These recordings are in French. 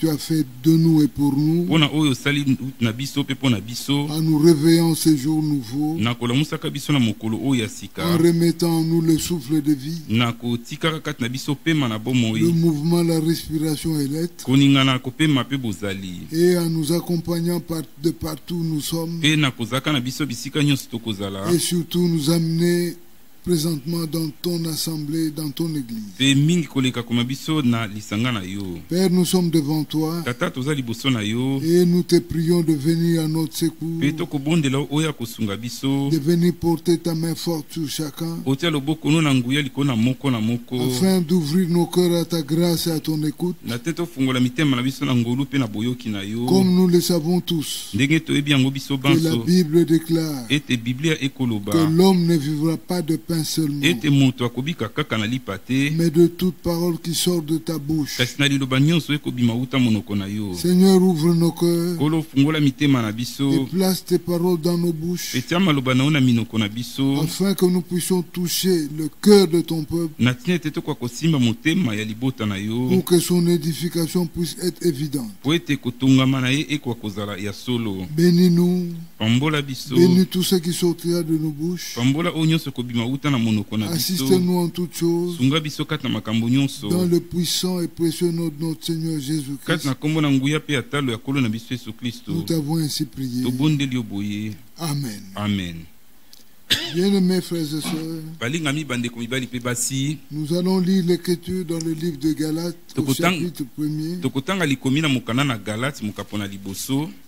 tu as fait de nous et pour nous, en nous réveillant ces jours nouveaux, en remettant en nous le souffle de vie, le mouvement, la respiration et l'être, et en nous accompagnant de partout où nous sommes, et surtout nous amener présentement dans ton assemblée, dans ton église. Père, nous sommes devant toi et nous te prions de venir à notre secours, de venir porter ta main forte sur chacun, afin d'ouvrir nos cœurs à ta grâce et à ton écoute, comme nous le savons tous, que la Bible déclare que l'homme ne vivra pas de pain seulement, mais de toute parole qui sort de ta bouche. Seigneur, ouvre nos cœurs et place tes paroles dans nos bouches, afin que nous puissions toucher le cœur de ton peuple, pour que son édification puisse être évidente. Bénis-nous, bénis tout ce qui sortira de nos bouches. Assiste-nous en toutes choses, dans le puissant et précieux nom de notre Seigneur Jésus-Christ. Nous t'avons ainsi prié. Amen. Amen. Bien-aimés frères et sœurs, nous allons lire l'écriture dans le livre de Galates, au chapitre 1er.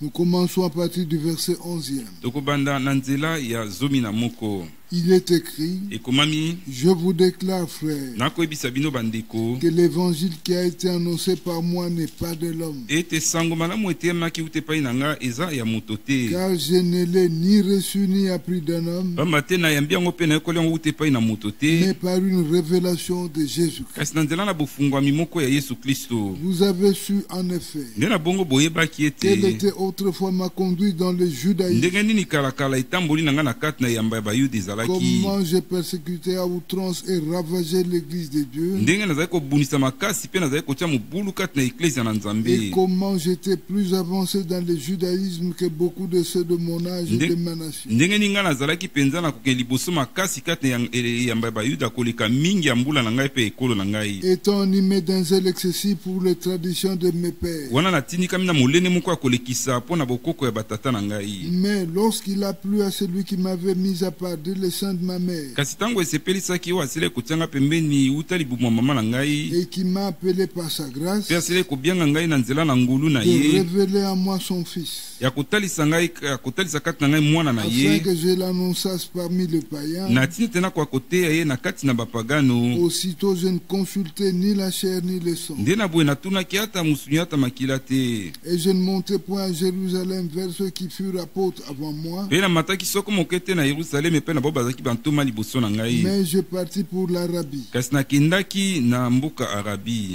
Nous commençons à partir du verset 11e. Il est écrit: je vous déclare, frères, que l'évangile qui a été annoncé par moi n'est pas de l'homme. Car je ne l'ai ni reçu ni appris d'un homme, mais par une révélation de Jésus-Christ. Vous avez su en effet quelle était autrefois ma conduite dans le judaïsme, comment j'ai persécuté à outrance et ravagé l'église de Dieu, et comment j'étais plus avancé dans le judaïsme que beaucoup de ceux de mon âge et de ma nation. Étant animé d'un zèle excessif pour les traditions de mes pères, mais lorsqu'il a plu à celui qui m'avait mis à part de le sein de ma mère, et qui m'a appelé par sa grâce, de révéler à moi son fils, afin que je l'annonçasse parmi les païens. Aussitôt je ne consultais ni la chair ni le sang, et je ne montais point à Jérusalem vers ceux qui furent apôtres avant moi, mais je partis pour l'Arabie.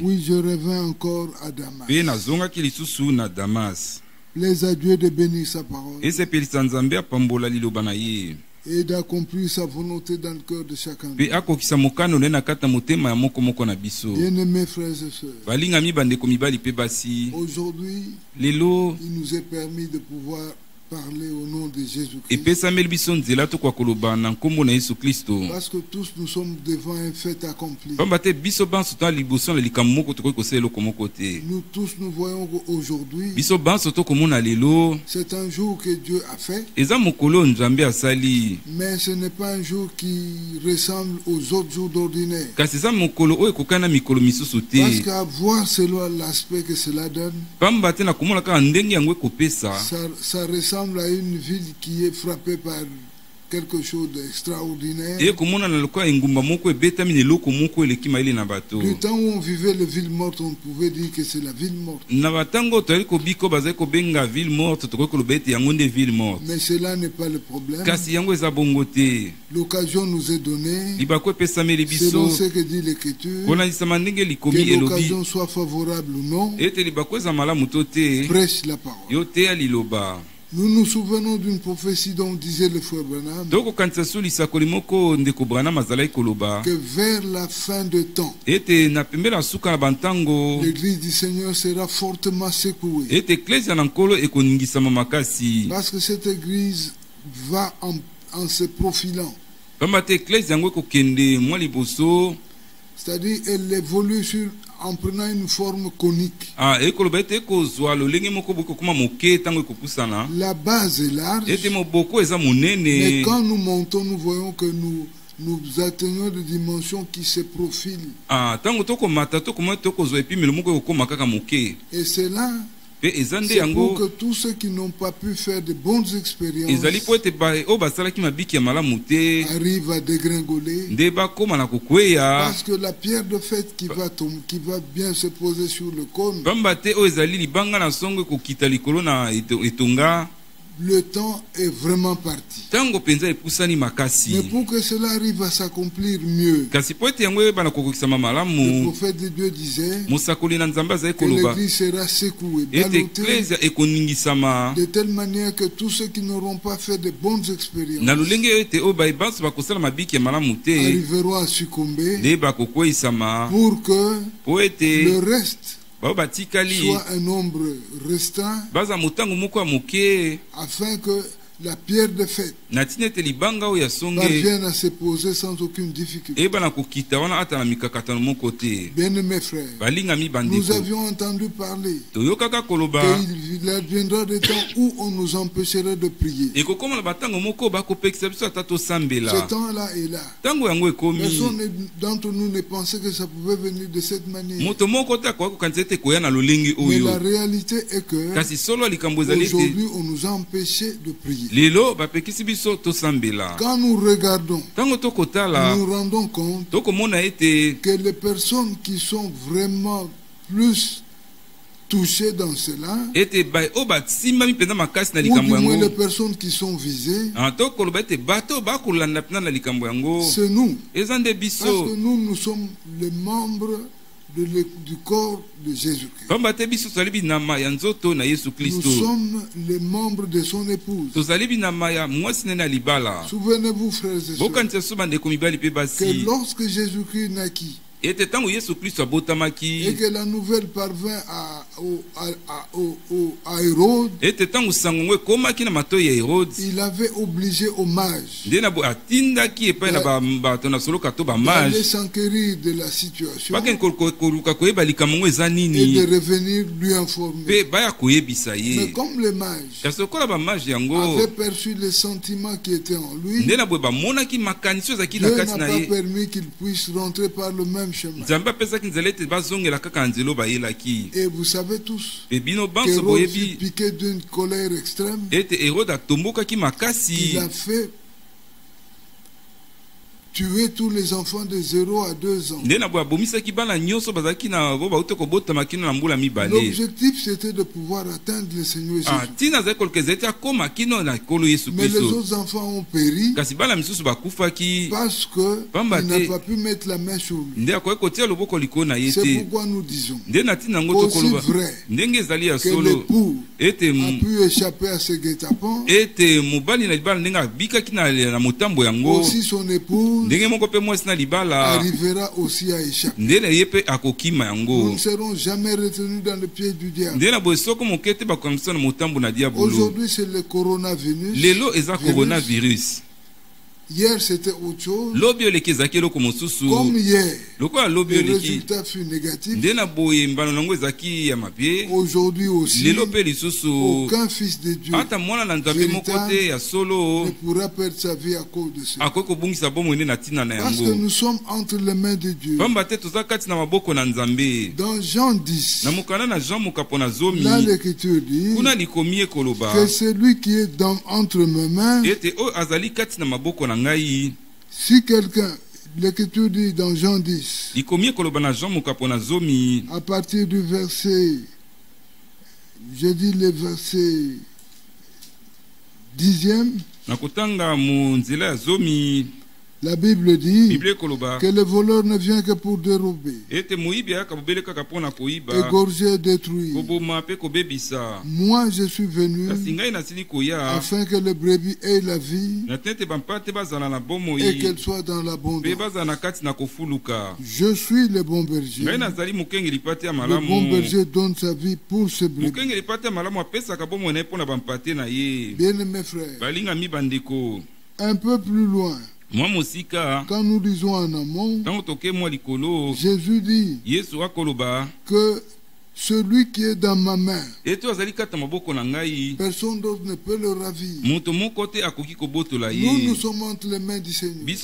Oui, je revins encore à Damas. Les adieux de bénir sa parole et d'accomplir sa volonté dans le cœur de chacun. Bien-aimés frères et sœurs, aujourd'hui, il nous est permis de pouvoir parler au nom de Jésus-Christ, parce que tous nous sommes devant un fait accompli. Nous tous nous voyons aujourd'hui, c'est un jour que Dieu a fait, mais ce n'est pas un jour qui ressemble aux autres jours d'ordinaire, parce qu'à voir selon l'aspect que cela donne, ça ressemble à une ville qui est frappée par quelque chose d'extraordinaire. Du temps où on vivait les villes mortes, on pouvait dire que c'est la ville morte. Mais cela n'est pas le problème. L'occasion nous est donnée, selon ce que dit l'Écriture, que l'occasion soit favorable ou non, prêche la parole. Nous nous souvenons d'une prophétie dont disait le frère Branham que vers la fin de temps, l'église du Seigneur sera fortement secouée. Parce que cette église va en se profilant. C'est-à-dire elle évolue en prenant une forme conique. La base est large, mais quand nous montons, nous voyons que nous atteignons des dimensions qui se profilent. Et c'est là, c'est pour que tous ceux qui n'ont pas pu faire de bonnes expériences arrivent à dégringoler. Parce que la pierre de fête qui va bien se poser sur le cône, le temps est vraiment parti. Mais pour que cela arrive à s'accomplir mieux, le prophète de Dieu disait que l'église sera secouée, ballottée, de telle manière que tous ceux qui n'auront pas fait de bonnes expériences arriveront à succomber pour que le reste soit un nombre restreint, afin que la pierre de fête parvienne à se poser sans aucune difficulté. Bien-aimés frères, nous avions entendu parler qu'il adviendra des temps où on nous empêcherait de prier. Ce temps-là est là. Personne d'entre nous ne pensait que ça pouvait venir de cette manière. Mais la réalité est que aujourd'hui on nous a empêchés de prier. Quand nous regardons, nous nous rendons compte que les personnes qui sont vraiment plus touchées dans cela, ou du moins les personnes qui sont visées, c'est nous. Parce que nous sommes les membres du corps de Jésus-Christ. Nous sommes les membres de son épouse. Souvenez-vous, frères et sœurs, que lorsque Jésus-Christ naquit, et que la nouvelle parvint à Hérode, il avait obligé hommage d'aller s'enquérir de la situation et de revenir lui informer. Mais comme le mage avait perçu les sentiments qui étaient en lui, Dieu n'a pas permis qu'il puisse rentrer par le même chemin. Et vous savez tous qu'Hérode fut piqué d'une colère extrême. Il a fait tuer tous les enfants de 0 à 2 ans. L'objectif c'était de pouvoir atteindre le Seigneur Jésus. Mais les autres enfants ont péri parce qu'il n'a pas pu mettre la main sur lui. C'est pourquoi nous disons aussi vrai que l'époux a pu échapper à ce guet-apens, aussi son épouse arrivera aussi à échapper. Nous ne serons jamais retenus dans le pied du diable. Aujourd'hui c'est le coronavirus. Hier c'était autre chose. Comme hier, le résultat fut négatif. Aujourd'hui aussi, aucun fils de Dieu ne pourra perdre sa vie à cause de cela. Parce que nous sommes entre les mains de Dieu. Dans Jean 10, là l'Écriture dit que celui qui est entre mes mains, si quelqu'un, l'Écriture dit dans Jean 10, à partir du verset, je dis le verset 10e, La Bible dit que le voleur ne vient que pour dérober, égorger et détruire. Moi, je suis venu afin que le brebis ait la vie et qu'elle soit dans l'abondance. Je suis le bon berger. Le bon berger donne sa vie pour ses brebis. Bien-aimés frères, un peu plus loin, quand nous lisons en amont, Jésus dit que celui qui est dans ma main, personne d'autre ne peut le ravir. Nous sommes entre les mains du Seigneur. Et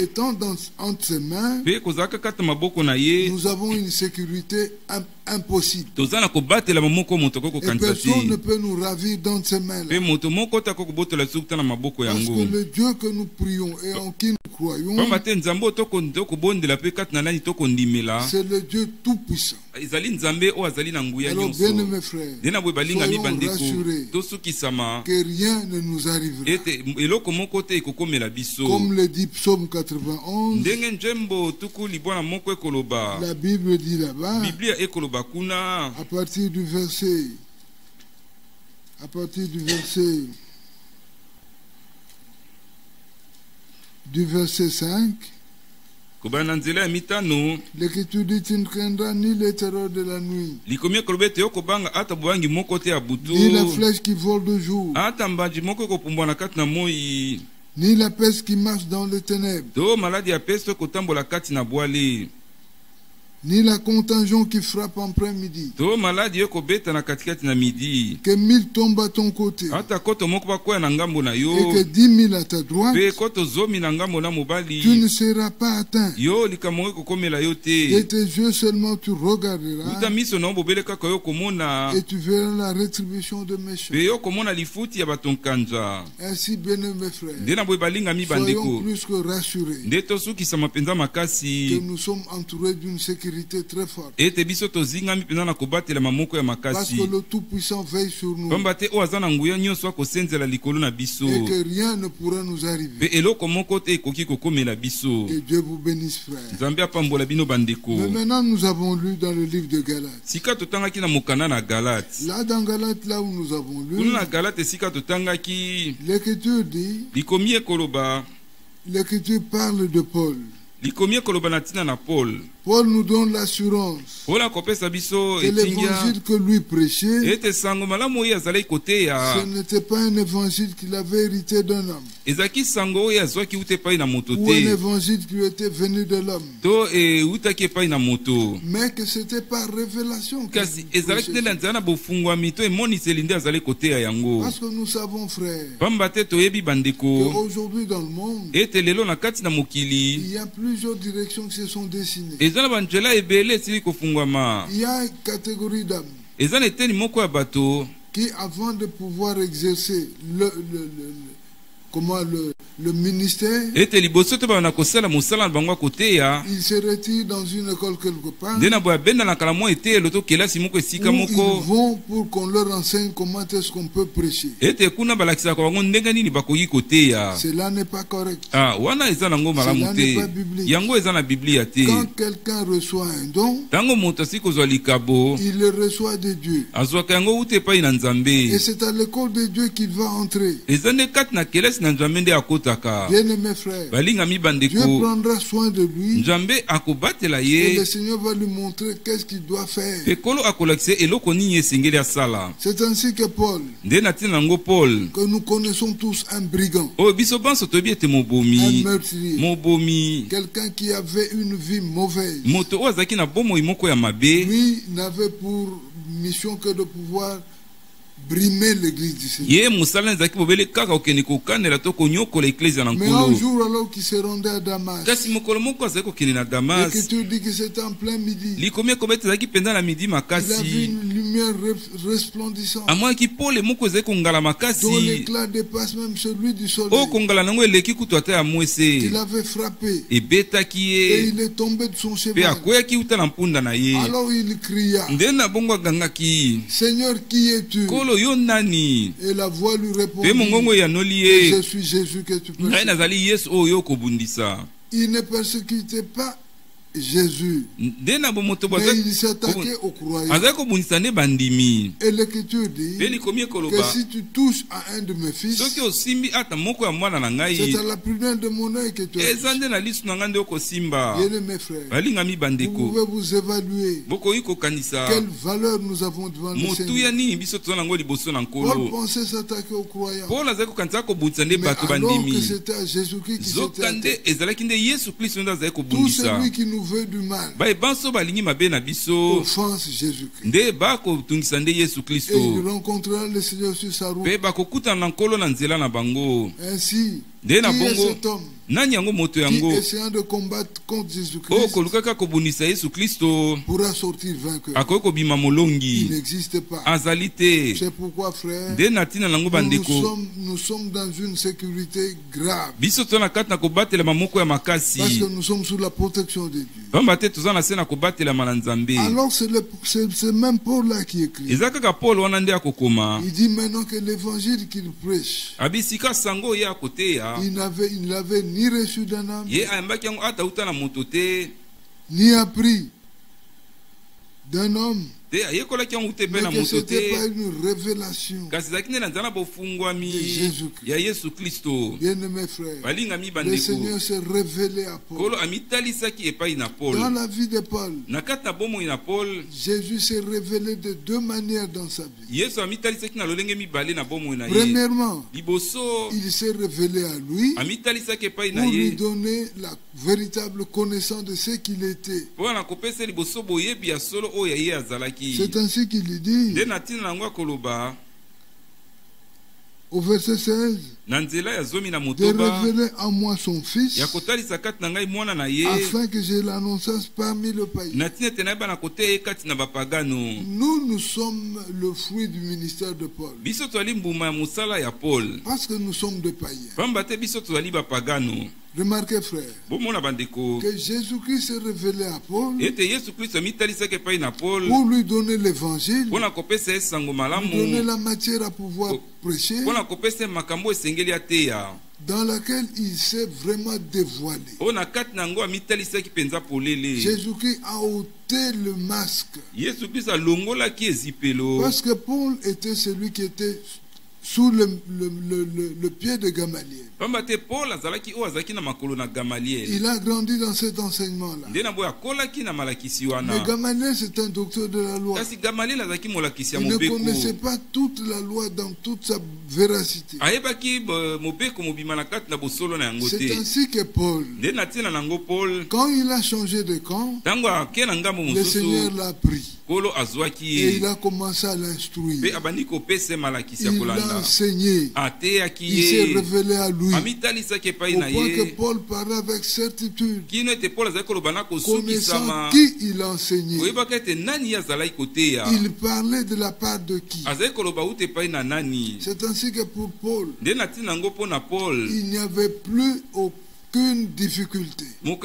étant entre ses mains, nous avons une sécurité impossible. Et personne ne peut nous ravir dans ses mains. Parce que le Dieu que nous prions et en qui nous croyons, c'est le Dieu tout-puissant. Alors bien mes frères, soyons rassurés que rien ne nous arrivera. Comme le dit Psaume 91, la Bible dit là-bas, à partir du verset 5, l'Écriture dit: tu ne craindras ni les terreurs de la nuit, ni la flèche qui vole de jour, ni la peste qui marche dans les ténèbres, ni la contagion qui frappe en plein-midi. Que 1000 tombent à ton côté et que 10 000 à ta droite, tu ne seras pas atteint. Et tes yeux seulement tu regarderas et tu verras la rétribution de méchants. Ainsi, bien-aimés frères, soyons plus que rassurés que nous sommes entourés d'une sécurité très forte. Parce que le Tout-Puissant veille sur nous. Et que rien ne pourra nous arriver. Que Dieu vous bénisse, frère. Mais maintenant, nous avons lu dans le livre de Galates. Là, dans Galates, là où nous avons lu, l'Écriture dit, l'Écriture parle de Paul. Paul nous donne l'assurance que l'évangile que lui prêchait, ce n'était pas un évangile qu'il avait hérité d'un homme, ou un évangile qui lui était venu de l'homme, mais que c'était par révélation. Parce que nous savons, frère, qu'aujourd'hui dans le monde, il y a plusieurs directions qui se sont dessinées. Il y a une catégorie d'hommes qui, avant de pouvoir exercer le ministère, il se retire dans une école quelque part, où ils vont pour qu'on leur enseigne comment est-ce qu'on peut prêcher. Cela n'est pas correct. Cela n'est pas biblique. Quand quelqu'un reçoit un don, il le reçoit de Dieu. Et c'est à l'école de Dieu qu'il va entrer. Bien-aimés frères, Dieu prendra soin de lui et le Seigneur va lui montrer qu'est-ce qu'il doit faire. C'est ainsi que Paul, que nous connaissons tous, un brigand, un meurtrier, quelqu'un qui avait une vie mauvaise, lui n'avait pour mission que de pouvoir brimer l'église du Seigneur. Mais un jour, alors qu'il se rendait à Damas, l'Écriture dit que c'était en plein midi. Il a vu une lumière resplendissante. Amwa ki Paul moko ze kongala makasi. Dont l'éclat dépasse même celui du soleil. O kongala nango eleki kutu ata ya mwese. Il avait frappé. Ebetaki ye. Et il est tombé de son cheval. Pe akoyaki uta na mpunda na ye. Alors il cria. Ndena bongo gangaki. Seigneur, qui es-tu? Kolo yo nani? Et la voix lui répondit. Pe mongongo ya noli. Je suis Jésus que tu persécutes. Ngai nazali Yesu oyo kobundisa. Il ne persécutait pas Jésus, mais il s'attaquait aux croyants. Et l'Écriture dit que si tu touches à un de mes fils, c'est à la prunelle de mon œil que tu as touché. Bien mes frères, vous pouvez vous évaluer quelle valeur nous avons devant le Seigneur. Paul pensait s'attaquer aux croyants, mais alors que c'était à Jésus-Christ qui s'était attaqué. Tout celui qui nous veut du mal offense Jésus-Christ. Et il rencontrera le Seigneur sur sa route. Ainsi, qui est cet homme qui, essayant de combattre contre Jésus-Christ, pourra sortir vainqueur? Il n'existe pas. C'est pourquoi, frère, nous sommes dans une sécurité grave. Parce que nous sommes sous la protection de Dieu. Alors c'est même Paul là qui écrit. Il dit maintenant que l'évangile qu'il prêche, il n'avait ni reçu d'un homme, ni appris d'un homme, mais que ce n'était pas une révélation de Jésus-Christ. Bien-aimés frères, le Seigneur s'est révélé à Paul. Dans la vie de Paul, Jésus s'est révélé de deux manières dans sa vie. Premièrement, il s'est révélé à lui pour lui donner la véritable connaissance de ce qu'il était. C'est ainsi qu'il dit au verset 16, de révéler à moi son fils, afin que je l'annonçasse parmi le pays. Nous sommes le fruit du ministère de Paul, parce que nous sommes des païens. Remarquez, frère, que Jésus-Christ s'est révélé à Paul pour lui donner l'évangile, lui donner la matière à pouvoir prêcher, dans laquelle il s'est vraiment dévoilé. Jésus-Christ a ôté le masque, parce que Paul était celui qui était sous le pied de Gamaliel. Il a grandi dans cet enseignement-là. Mais Gamaliel, c'est un docteur de la loi. Il ne connaissait pas toute la loi dans toute sa véracité. C'est ainsi que Paul, quand il a changé de camp, le Seigneur l'a pris. Et il a commencé à l'instruire. Il l'a enseigné. Il s'est révélé à lui. Au point que Paul parlait avec certitude, connaissant qui il enseignait. Il parlait de la part de qui. C'est ainsi que pour Paul, il n'y avait plus aucune difficulté. Paul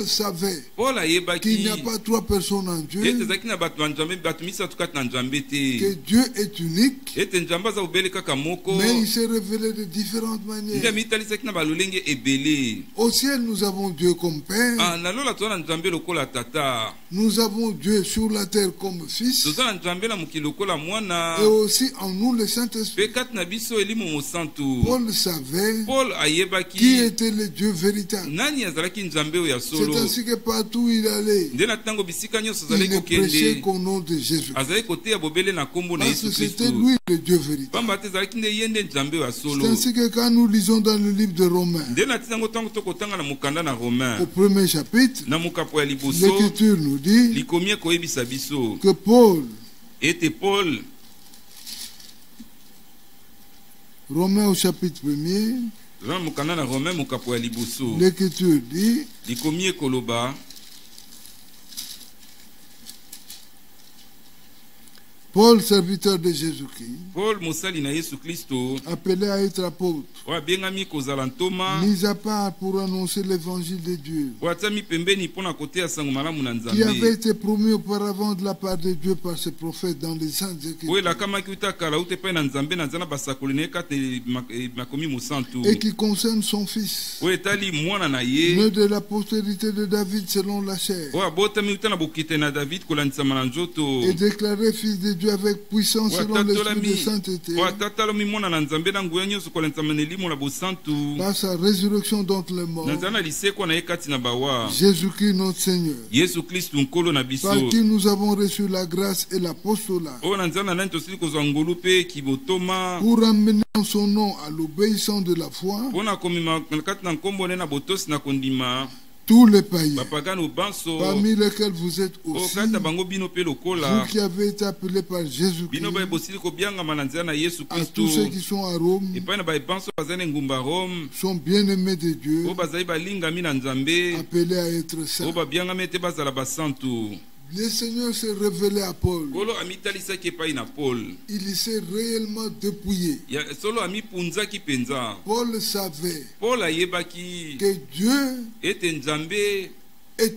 savait qu'il n'y a pas trois personnes en Dieu, que Dieu est unique, mais il s'est révélé de différentes manières. Au ciel, nous avons Dieu comme Père, nous avons Dieu sur la terre comme Fils, et aussi en nous le Saint-Esprit. Paul savait qui était le Dieu véritable. C'est ainsi que partout où il allait, il ne prêchait qu'au nom de Jésus. Parce que c'était lui le Dieu véritable. C'est ainsi que quand nous lisons dans le livre de Romains, au premier chapitre, l'Écriture nous dit que Paul, Romains au chapitre 1er, l'Écriture dit Paul, serviteur de Jésus-Christ, Paul mosali na Yesu Kristo, appelé à être apôtre, wa bengami kozala ntoma, mis à part pour annoncer l'évangile de Dieu, watami pembeni pona kotea sango malamu na Nzambe, qui avait été promis auparavant de la part de Dieu par ses prophètes dans les saintes écritures, et qui concerne son fils, né de la postérité de David selon la chair, et déclaré fils de Dieu avec puissance selon l'esprit de sainteté, par sa résurrection d'entre les morts, Jésus-Christ notre Seigneur, par qui nous avons reçu la grâce et l'apostolat, pour amener en son nom à l'obéissance de la foi tous les païens, parmi lesquels vous êtes aussi, vous qui avez été appelés par Jésus-Christ, à tous ceux qui sont à Rome, sont bien-aimés de Dieu, appelés à être saints. Le Seigneur s'est révélé à Paul. Il s'est réellement dépouillé. Paul savait que Dieu est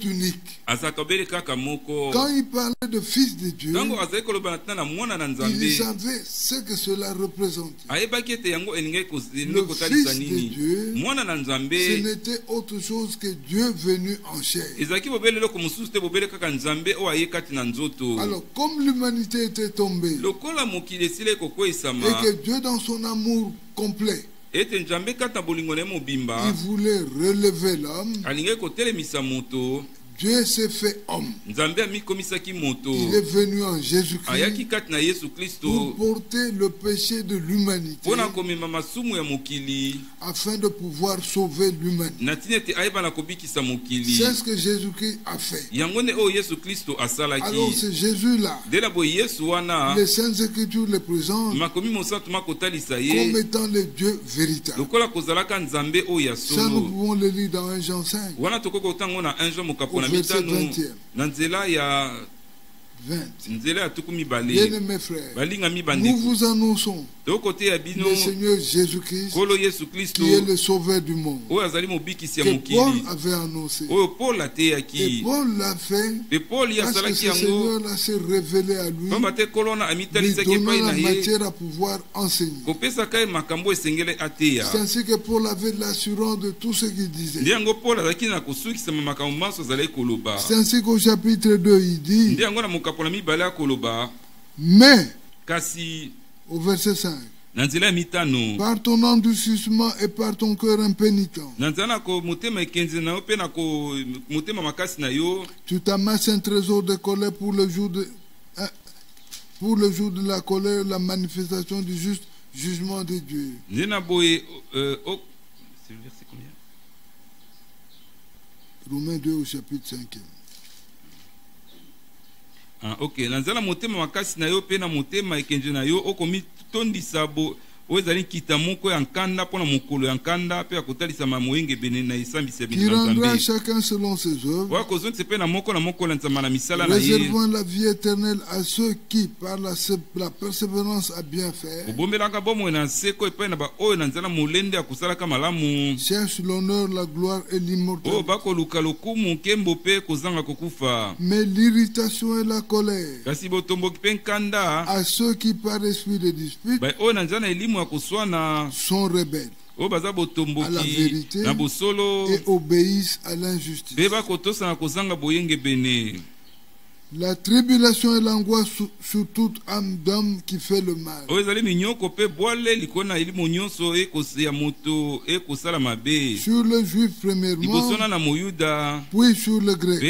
unique. Quand il parlait de fils de Dieu, il savait ce que cela représentait. Le fils de Dieu, ce n'était autre chose que Dieu venu en chair. Alors, comme l'humanité était tombée, et que Dieu dans son amour complet, il voulait relever l'homme, Dieu s'est fait homme. Il est venu en Jésus-Christ pour porter le péché de l'humanité, afin de pouvoir sauver l'humanité. C'est ce que Jésus-Christ a fait. Alors c'est Jésus-là, les Saintes Écritures le présentent comme étant le Dieu véritable. Ça, nous pouvons le lire dans 1 Jean 5. Verset 20. Bien-aimés frères, nous vous annonçons le Seigneur Jésus-Christ, qui est le sauveur du monde, que Paul avait annoncé. Et Paul l'a fait parce que ce Seigneur s'est révélé à lui, lui donnant la matière à pouvoir enseigner. C'est ainsi que Paul avait de l'assurance de tout ce qu'il disait. C'est ainsi qu'au chapitre 2 il dit, mais au verset 5, par ton endurcissement et par ton cœur impénitent, tu t'amasses un trésor de colère pour le jour de la colère, la manifestation du juste jugement de Dieu. Romains 2 au chapitre 5. Ok, nanzala motema makasi na yo pe na motema ekenje na yo okomi tondisa bo ozali kitamoko ya nkanda pona mokolo ya nkanda pe akotalisa mamoyenge bene na isambisa bino Nzambe. Qui rendra chacun selon ses œuvres. Wa kozon tsepe na moko na nzama na misala na ye. Réservant la vie éternelle à ceux qui par la persévérance à bien faire. Obombelaka bomo na seko epai na ba oyo na nzala molende akosalaka malamu. Cherche l'honneur, la gloire et l'immortalité. O bako luka lokumu nkembo pe kozanga kokufa. Mais l'irritation et la colère. Kasi botomboki pe nkanda. À ceux qui par esprit de dispute. Ba oyo na nzala elimu sont rebelles à la vérité et obéissent à l'injustice. La tribulation et l'angoisse sur toute âme d'homme qui fait le mal. Sur le juif premièrement, puis sur le grec.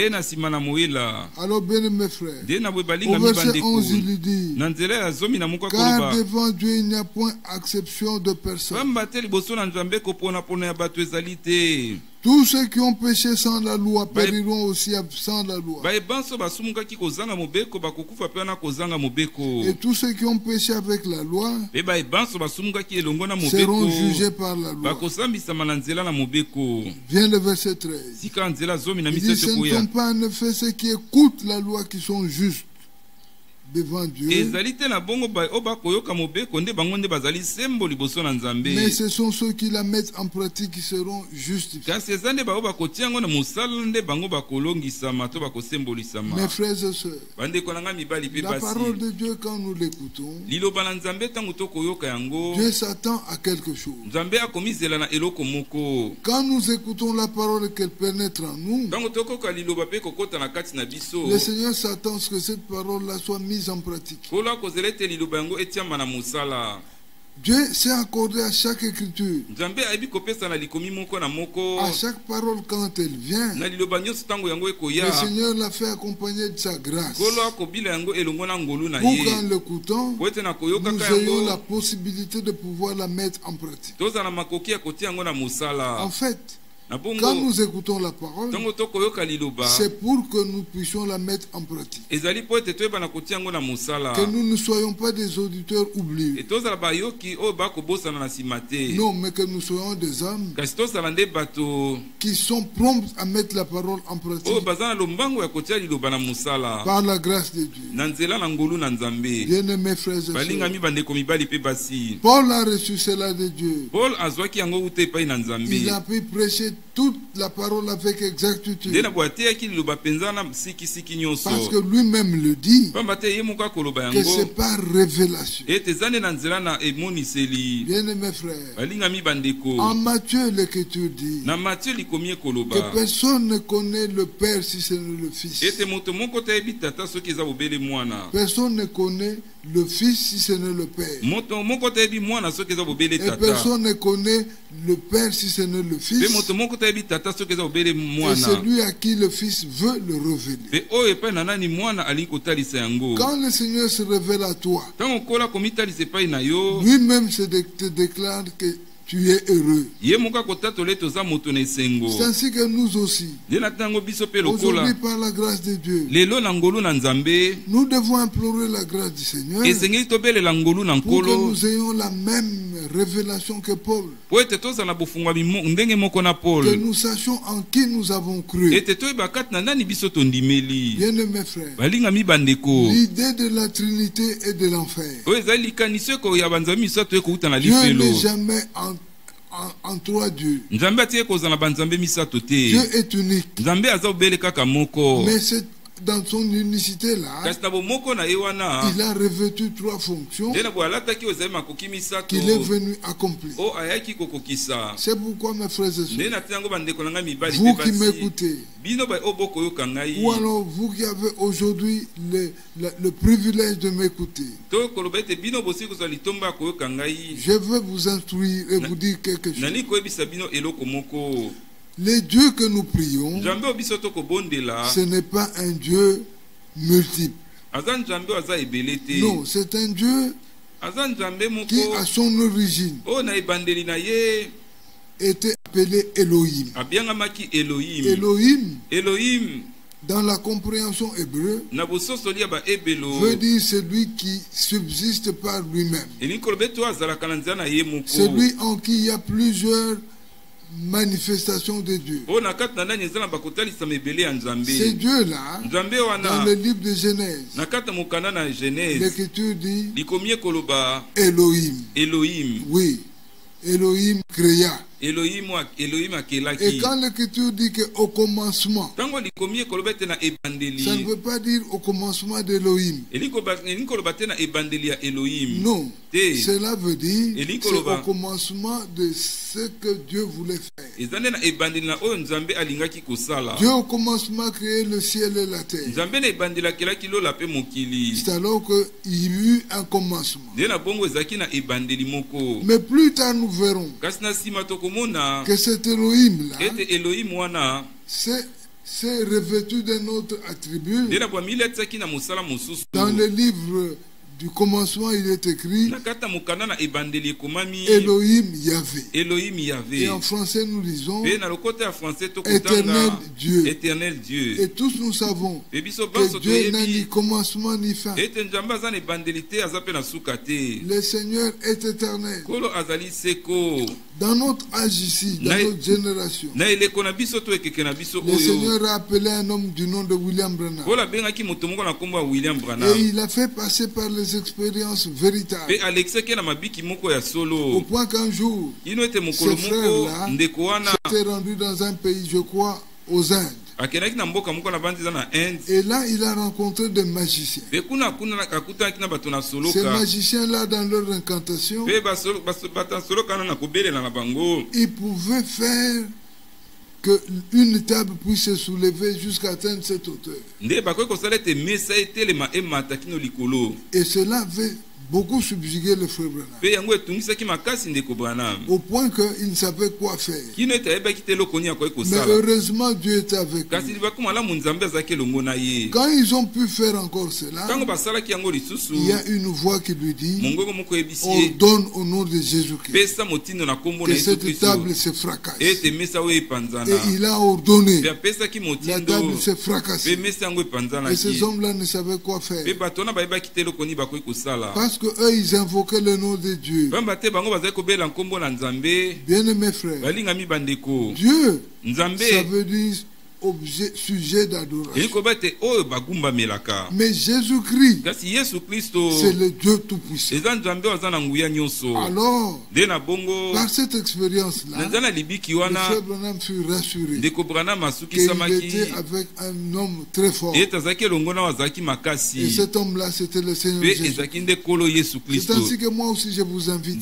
Alors bien mes frères, au verset 11 il dit, car devant Dieu il n'y a point acception de personne. Tous ceux qui ont péché sans la loi périront aussi sans la loi. Et tous ceux qui ont péché avec la loi seront jugés par la loi. Vient le verset 13. Il dit, ce ne sont pas en effet ceux qui écoutent la loi qui sont justes, devant Dieu. Mais ce sont ceux qui la mettent en pratique qui seront justifiés. Mes frères et sœurs, la parole de Dieu, quand nous l'écoutons, Dieu s'attend à quelque chose. Quand nous écoutons la parole, qu'elle pénètre en nous, le Seigneur s'attend à ce que cette parole-là soit mise en pratique. Dieu s'est accordé à chaque écriture, à chaque parole quand elle vient. Le Seigneur l'a fait accompagner de sa grâce, pour qu'en l'écoutant, nous ayons la possibilité de pouvoir la mettre en pratique. En fait, quand nous écoutons la parole, c'est pour que nous puissions la mettre en pratique. Que nous ne soyons pas des auditeurs oubliés. Non, mais que nous soyons des âmes qui sont promptes à mettre la parole en pratique. Par la grâce de Dieu. Bien-aimés frères et sœurs, Paul a reçu cela de Dieu. Il a pu prêcher toute la parole avec exactitude. Parce que lui-même le dit, que c'est par révélation. Bien-aimés frères, en Matthieu, l'Écriture dit que personne ne connaît le Père si ce n'est le Fils. Personne ne connaît le Fils si ce n'est le Père. Et personne ne connaît le Père si ce n'est le Fils. Et celui à qui le Fils veut le révéler. Quand le Seigneur se révèle à toi, lui-même te déclare que tu es heureux. C'est ainsi que nous aussi, aujourd'hui par la grâce de Dieu, nous devons implorer la grâce du Seigneur pour que nous ayons la même révélation que Paul. Que nous sachions en qui nous avons cru. Bien-aimés frères, l'idée de la Trinité et de l'enfer, Dieu n'est jamais en trois dieux. Dieu est unique. Mais c'est dans son unicité là, il a revêtu trois fonctions qu'il est venu accomplir. C'est pourquoi, mes frères et sœurs, vous qui m'écoutez, ou alors vous qui avez aujourd'hui le privilège de m'écouter, je veux vous instruire et vous dire quelque chose. Les dieux que nous prions, ce n'est pas un Dieu multiple. Non, c'est un Dieu qui, à son origine, était appelé Elohim. Elohim, dans la compréhension hébreu, veut dire celui qui subsiste par lui-même. Celui en qui il y a plusieurs manifestation de Dieu. Ces dieux-là, dans le livre de Genèse, l'Écriture dit Elohim. Oui, Elohim créa. Et quand l'Écriture dit qu'au commencement, ça ne veut pas dire au commencement d'Elohim. Non, cela veut dire c'est au commencement de ce que Dieu voulait faire. Dieu au commencement a créé le ciel et la terre. C'est alors qu'il y eut un commencement. Mais plus tard nous verrons que cet Elohim-là, c'est revêtu d'un autre attribut. Dans le livre du commencement, il est écrit Elohim Yahvé. Et en français, nous disons Éternel Dieu. Et tous nous savons que Dieu n'a ni commencement ni fin. Le Seigneur est éternel. Dans notre âge ici, dans notre génération, le Seigneur a appelé un homme du nom de William Branham. Et il a fait passer par les expériences véritables. Au point qu'un jour, ce frère-là s'était rendu dans un pays, je crois, aux Indes. Et là, il a rencontré des magiciens. Ces magiciens-là, dans leur incantation, ils pouvaient faire qu'une table puisse se soulever jusqu'à atteindre cette hauteur. Et cela avait beaucoup subjugué le frère Branham. Au point qu'il ne savait quoi faire. Mais heureusement, Dieu était avec lui. Quand ils ont pu faire encore cela, il y a une voix qui lui dit ordonne au nom de Jésus-Christ que cette table se fracasse. Et il a ordonné. La table se fracasse. Et ces hommes-là ne savaient quoi faire. Parce que eux, ils invoquaient le nom de Dieu. Bien-aimés frères, Dieu, ça veut dire objet, sujet d'adoration. Mais Jésus-Christ, c'est le Dieu Tout-Puissant. Alors, par cette expérience-là, le frère Branham fut rassuré qu'il était avec un homme très fort. Et cet homme-là, c'était le Seigneur Jésus. C'est ainsi que moi aussi, je vous invite.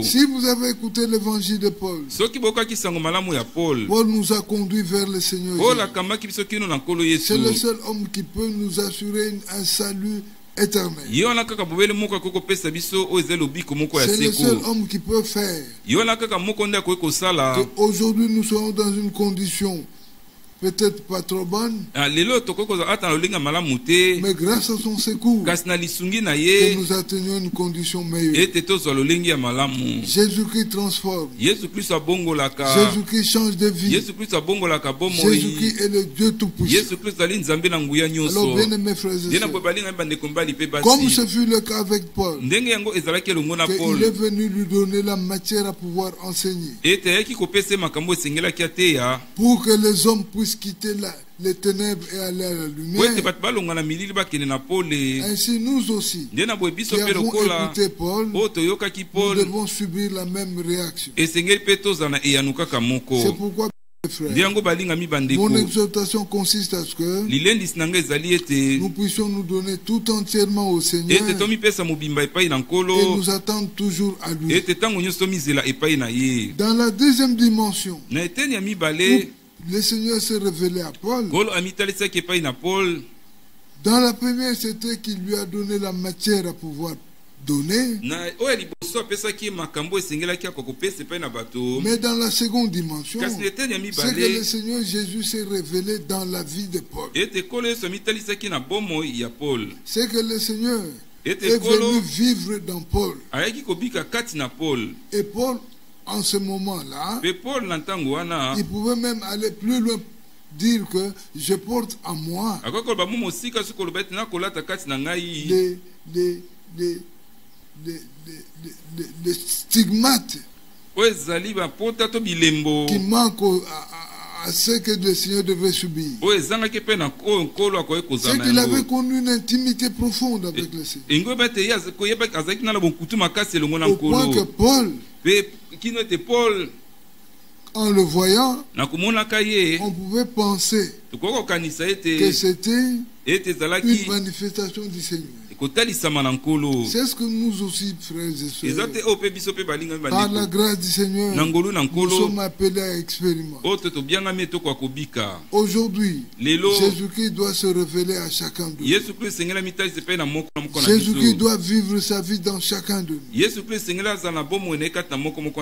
Si vous avez écouté l'évangile de Paul, Paul nous a conduit vers le Seigneur Jésus. C'est le seul homme qui peut nous assurer un salut éternel. C'est le seul homme qui peut faire qu'aujourd'hui nous soyons dans une condition peut-être pas trop bonne, mais grâce à son secours, que nous atteignons une condition meilleure. Jésus-Christ transforme. Jésus-Christ change de vie. Jésus-Christ est le Dieu Tout-Puissant. Alors, bien aimés frères et sœurs, comme ce fut le cas avec Paul, qu'il est venu lui donner la matière à pouvoir enseigner, pour que les hommes puissent quitter les ténèbres et aller à la lumière. Ainsi nous aussi, qui avons écouté Paul, nous devons subir la même réaction. C'est pourquoi, frère, mon exhortation consiste à ce que nous puissions nous donner tout entièrement au Seigneur et nous attendre toujours à lui. Dans la deuxième dimension, le Seigneur s'est révélé à Paul. Dans la première, c'était qu'il lui a donné la matière à pouvoir donner. Mais dans la seconde dimension, c'est que le Seigneur Jésus s'est révélé dans la vie de Paul. C'est que le Seigneur est venu vivre dans Paul. Et Paul, en ce moment-là, il pouvait même aller plus loin, dire que je porte en moi des stigmates qui manquent à ce que le Seigneur devait subir. C'est qu'il avait connu une intimité profonde avec le Seigneur. Au point que Paul, en le voyant, on pouvait penser que c'était une manifestation du Seigneur. C'est ce que nous aussi, frères et sœurs, par la grâce du Seigneur, nous sommes appelés à expérimenter. Aujourd'hui, Jésus-Christ doit se révéler à chacun de nous. Jésus-Christ doit vivre sa vie dans chacun de nous.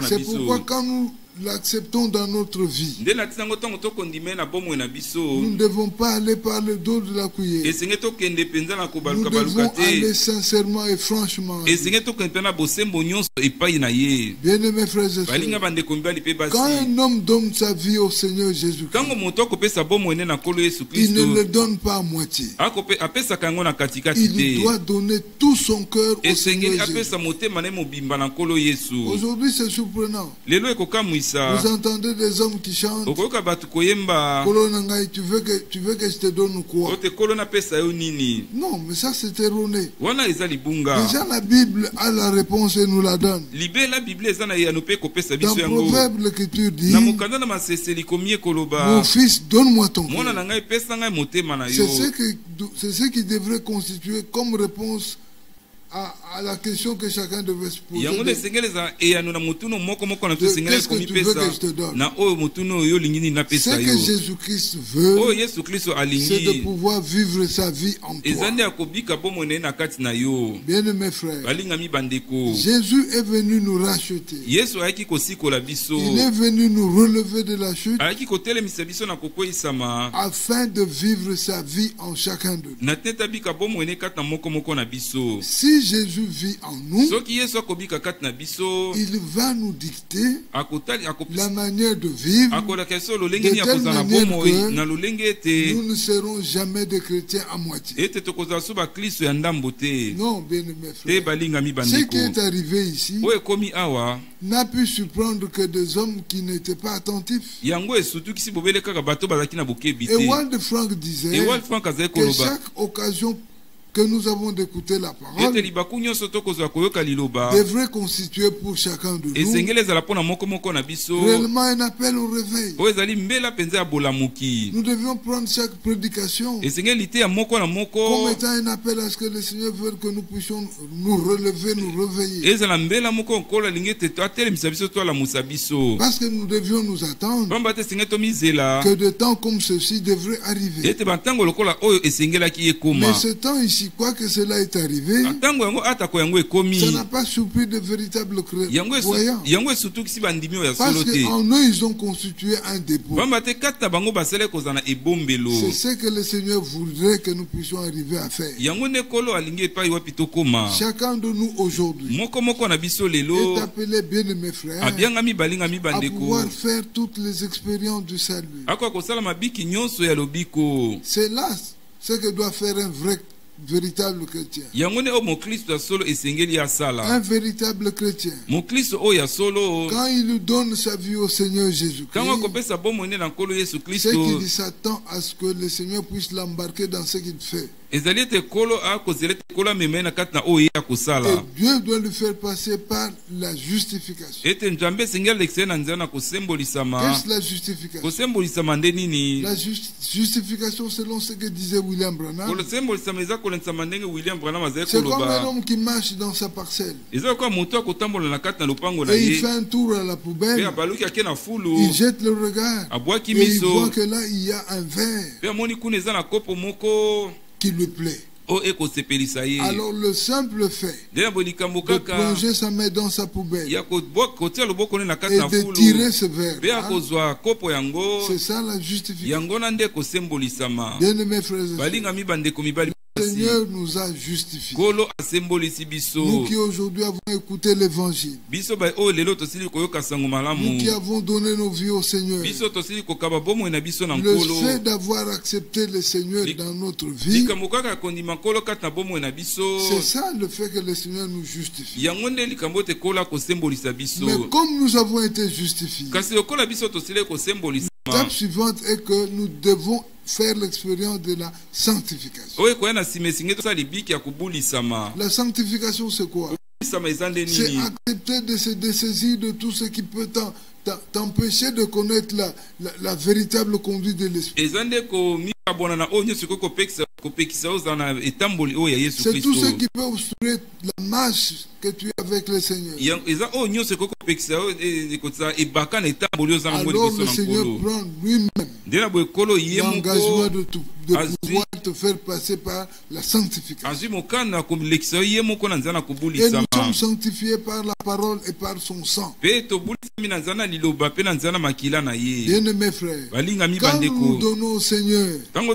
C'est pourquoi quand nous l'acceptons dans notre vie, nous ne devons pas aller par le dos de la cuillère. Nous devons aller sincèrement et franchement. Bien-aimés frères et sœurs, quand un homme donne sa vie au Seigneur Jésus-Christ, il ne le donne pas à moitié. Il doit donner tout son cœur au Seigneur Jésus. Aujourd'hui, c'est surprenant. Vous entendez des hommes qui chantent. Tu veux que je te donne quoi? Non, mais ça c'est erroné. Déjà la Bible a la réponse et nous la donne. Dans Proverbe, l'Écriture dit: mon fils, donne-moi ton cœur. C'est ce qui devrait constituer comme réponse à la question que chacun devait se poser. Qu'est-ce que tu veux que je te donne? Ce que Jésus-Christ veut, c'est de pouvoir vivre sa vie en toi. Bien-aimés frères, Jésus est venu nous racheter. Il est venu nous relever de la chute afin de vivre sa vie en chacun de nous. Si Jésus vit en nous, il va nous dicter la manière de vivre, de telle manière que nous ne serons jamais des chrétiens à moitié. Non, bien-aimés frères, ce qui est arrivé ici n'a pu surprendre que des hommes qui n'étaient pas attentifs. Et Walter Frank disait que chaque occasion que nous avons d'écouter la parole devrait constituer pour chacun de nous réellement un appel au réveil. Nous devions prendre chaque prédication comme étant un appel à ce que le Seigneur veut que nous puissions nous relever, nous réveiller. Parce que nous devions nous attendre que de temps comme ceci devrait arriver. Mais ce temps ici, quoi que cela est arrivé, ça n'a pas surpris de véritables croyants. Parce qu'en eux, ils ont constitué un dépôt. C'est ce que le Seigneur voudrait que nous puissions arriver à faire. Chacun de nous aujourd'hui est appelé, bien-aimés frères, à pouvoir faire toutes les expériences du salut. C'est là ce que doit faire un véritable chrétien. Un véritable chrétien, quand il donne sa vie au Seigneur Jésus-Christ, c'est qu'il s'attend à ce que le Seigneur puisse l'embarquer dans ce qu'il fait. Et Dieu doit le faire passer par la justification. Qu'est-ce la justification? La justification, selon ce que disait William Branham, c'est comme un homme qui marche dans sa parcelle et il fait un tour à la poubelle, il jette le regard et il voit que là il y a un verre qui lui plaît. Alors le simple fait de plonger sa main dans sa poubelle et de tirer ce verre, c'est ça la justification. Bien-aimés frères et sœurs, le Seigneur nous a justifiés. Nous qui aujourd'hui avons écouté l'évangile, nous qui avons donné nos vies au Seigneur, le fait d'avoir accepté le Seigneur dans notre vie, c'est ça le fait que le Seigneur nous justifie. Mais comme nous avons été justifiés, l'étape suivante est que nous devons faire l'expérience de la sanctification. La sanctification, c'est quoi? C'est accepter de se dessaisir de tout ce qui peut t'empêcher de connaître la véritable conduite de l'Esprit. C'est tout ce qui peut obstruer la marche que tu as avec le Seigneur. Alors le Seigneur prend lui-même l'engagement de pouvoir te faire passer par la sanctification. Et nous sommes sanctifiés par la parole et par son sang. Bien-aimés frères, quand nous donnons au Seigneur, nous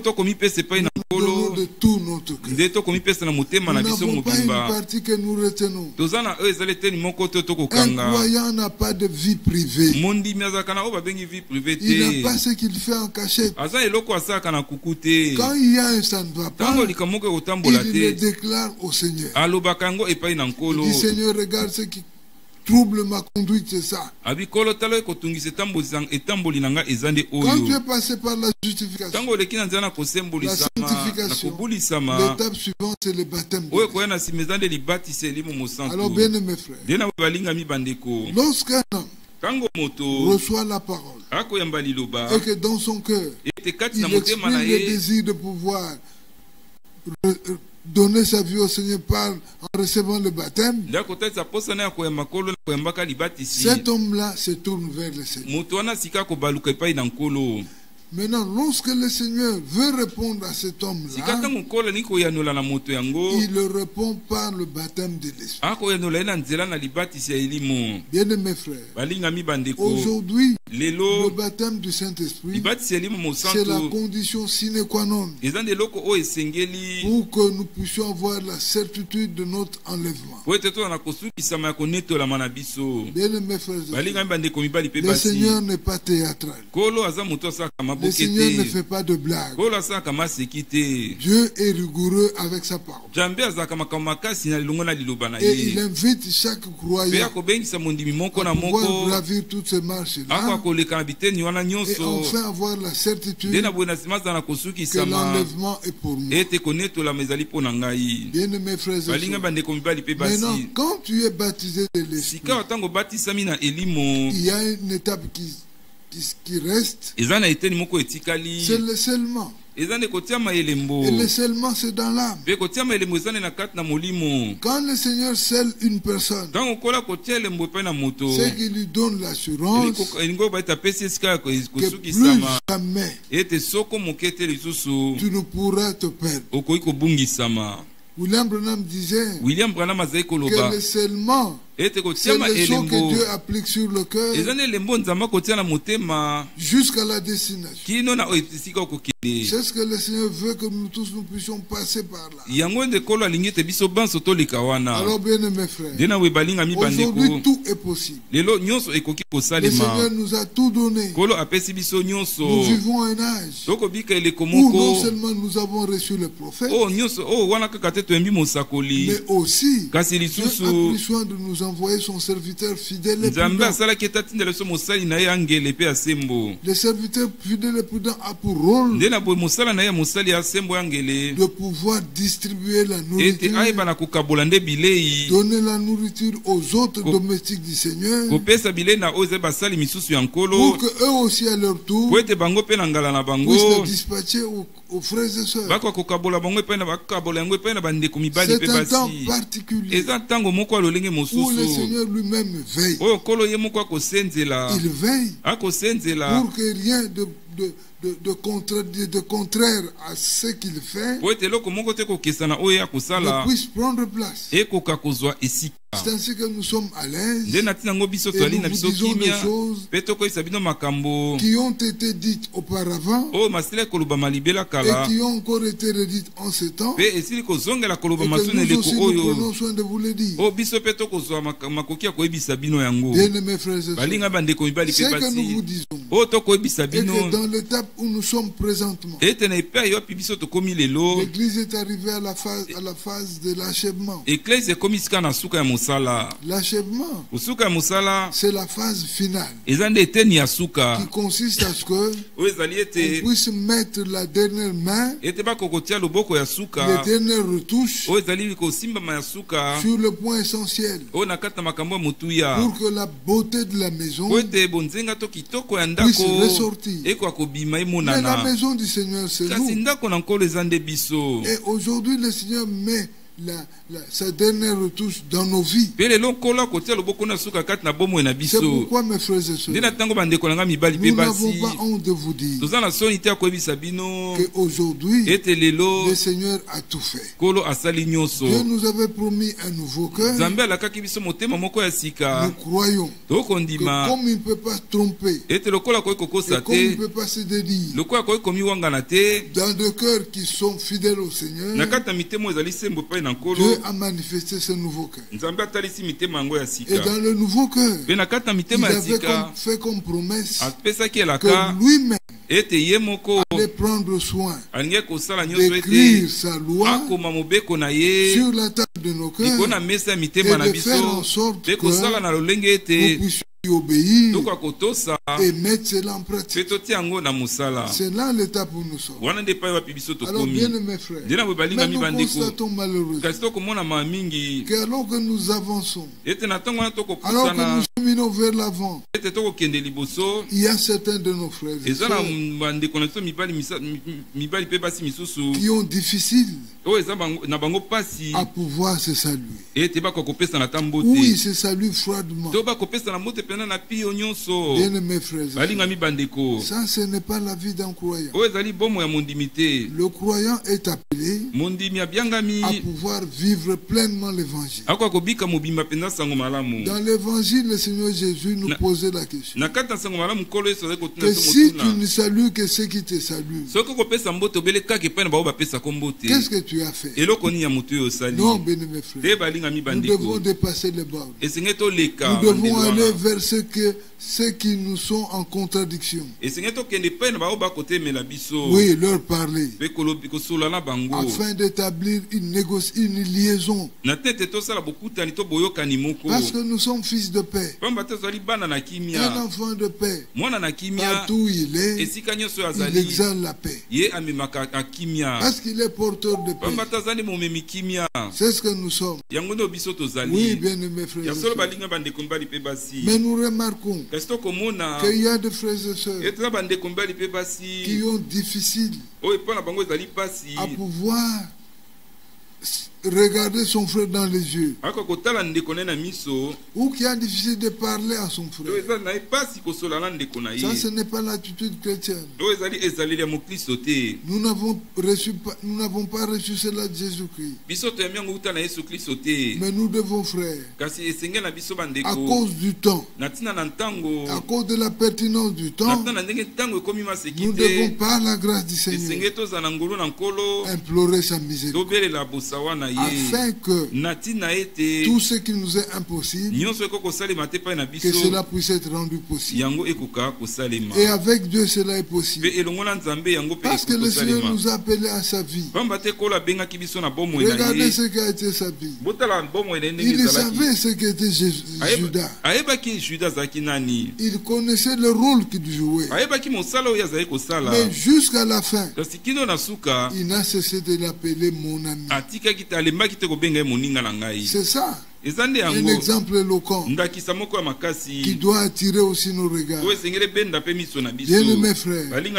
donnons de tout notre cœur. Nous n'avons pas une partie que nous retenons. Un croyant n'a pas de vie privée. Il n'a pas ce qu'il fait en cachette. Quand il y a un ça ne va pas, il le déclare au Seigneur. Il dit, Seigneur, regarde ce qui trouble ma conduite, c'est ça. Quand tu es passé par la justification, la sanctification, l'étape suivante, c'est le baptême. Alors, bien aimés frères, lorsqu'un homme reçoit la parole et que dans son cœur il exprime le désir de pouvoir donner sa vie au Seigneur en recevant le baptême, cet homme-là se tourne vers le Seigneur. Maintenant, lorsque le Seigneur veut répondre à cet homme-là, il le répond par le baptême de l'Esprit. Bien-aimés frères, aujourd'hui, le baptême du Saint-Esprit, c'est la condition sine qua non pour que nous puissions avoir la certitude de notre enlèvement. Bien-aimés frères, le Seigneur n'est pas théâtral. Le Seigneur ne fait pas de blagues. Dieu est rigoureux avec sa parole. Et il invite chaque croyant à pouvoir gravir toutes ces marches-là et enfin avoir la certitude que l'enlèvement est pour nous. Bien-aimés frères et sœurs, maintenant, quand tu es baptisé de l'Esprit, il y a une étape qui reste, c'est le scellement. Et le scellement, c'est dans l'âme. Quand le Seigneur scelle une personne, c'est qu'il lui donne l'assurance que plus jamais tu ne pourras te perdre. William Branham disait que le scellement, c'est le sceau que Dieu applique sur le cœur jusqu'à la destination. C'est ce que le Seigneur veut que nous tous nous puissions passer par là. Alors bien aimés frères, aujourd'hui tout est possible. Le Seigneur nous a tout donné. Nous vivons un âge où non seulement nous avons reçu le prophète, mais aussi Dieu a pris soin de nous envoyer son serviteur fidèle et prudent. Le serviteur fidèle et prudent a pour rôle de pouvoir distribuer la nourriture, donner la nourriture aux autres domestiques du Seigneur, pour qu'eux aussi à leur tour puissent le dispatcher aux frères et sœurs. C'est un temps particulier où le Seigneur lui-même veille. Il veille pour que rien de contraire à ce qu'il fait ne puisse prendre place. C'est ainsi que nous sommes à l'aise et nous vous disons des choses qui ont été dites auparavant et qui ont encore été redites en ce temps, et que nous aussi nous prenons soin de vous le dire. Bien-aimés frères et sœurs, c'est que nous vous disons et que dans l'étape où nous sommes présentement, l'Église est arrivée à la phase de l'achèvement. L'achèvement, c'est la phase finale qui consiste à ce que on puisse mettre la dernière main, les dernières retouches sur le point essentiel pour que la beauté de la maison puisse ressortir. Mais la maison du Seigneur, c'est nous. Et aujourd'hui, le Seigneur met sa dernière retouche dans nos vies. C'est pourquoi, mes frères et sœurs, nous n'avons pas honte de vous dire qu'aujourd'hui, le Seigneur a tout fait. Dieu nous avait promis un nouveau cœur. Nous croyons que comme il ne peut pas tromper, et comme il ne peut pas se dédier, dans des cœurs qui sont fidèles au Seigneur, Dieu a manifesté ce nouveau cœur. Et dans le nouveau cœur, il avait fait comme promesse que lui-même allait prendre soin d'écrire sa loi sur la table de nos cœurs et de faire en sorte que nous puissions obéir et mettre cela en pratique. C'est là l'étape où nous sommes. Alors bien mes frères, mais nous constatons malheureusement qu'alors que nous avançons, alors que nous cheminons vers l'avant, il y a certains de nos frères et sœurs qui ont difficile à pouvoir se saluer. Ou ils se saluent froidement. Bien mes frères, ça ce n'est pas la vie d'un croyant. Le croyant est appelé à pouvoir vivre pleinement l'évangile. Dans l'évangile, le Seigneur Jésus nous posait la question que si tu ne salues que ceux qui te saluent, qu'est-ce que tu as fait? Non, bien mes frères, nous devons dépasser les bornes. Nous devons aller vers ceux qui nous sont en contradiction. Oui, leur parler afin d'établir une liaison. Parce que nous sommes fils de paix. Un enfant de paix, partout où il est, il exale la paix. Parce qu'il est porteur de paix. C'est ce que nous sommes. Oui, bien mes frères et sœurs. Mais nous remarquons qu'il y a des frères et sœurs qui ont difficile à pouvoir regarder son frère dans les yeux, ou qui a difficile de parler à son frère. Ça, ce n'est pas l'attitude chrétienne. Nous n'avons pas reçu cela de Jésus-Christ. Mais nous devons, frère, à cause du temps, à cause de la pertinence du temps, nous devons par la grâce du Seigneur implorer sa miséricorde, afin que tout ce qui nous est impossible, que cela puisse être rendu possible. Et avec Dieu, cela est possible. Parce que le Seigneur nous a appelés à sa vie. Regardez ce qu'a été sa vie. Il savait ce qu'était Judas. Il connaissait le rôle qu'il jouait. Mais jusqu'à la fin, il n'a cessé de l'appeler mon ami. C'est ça. Un exemple éloquent qui doit attirer aussi nos regards. Bien mes frères, il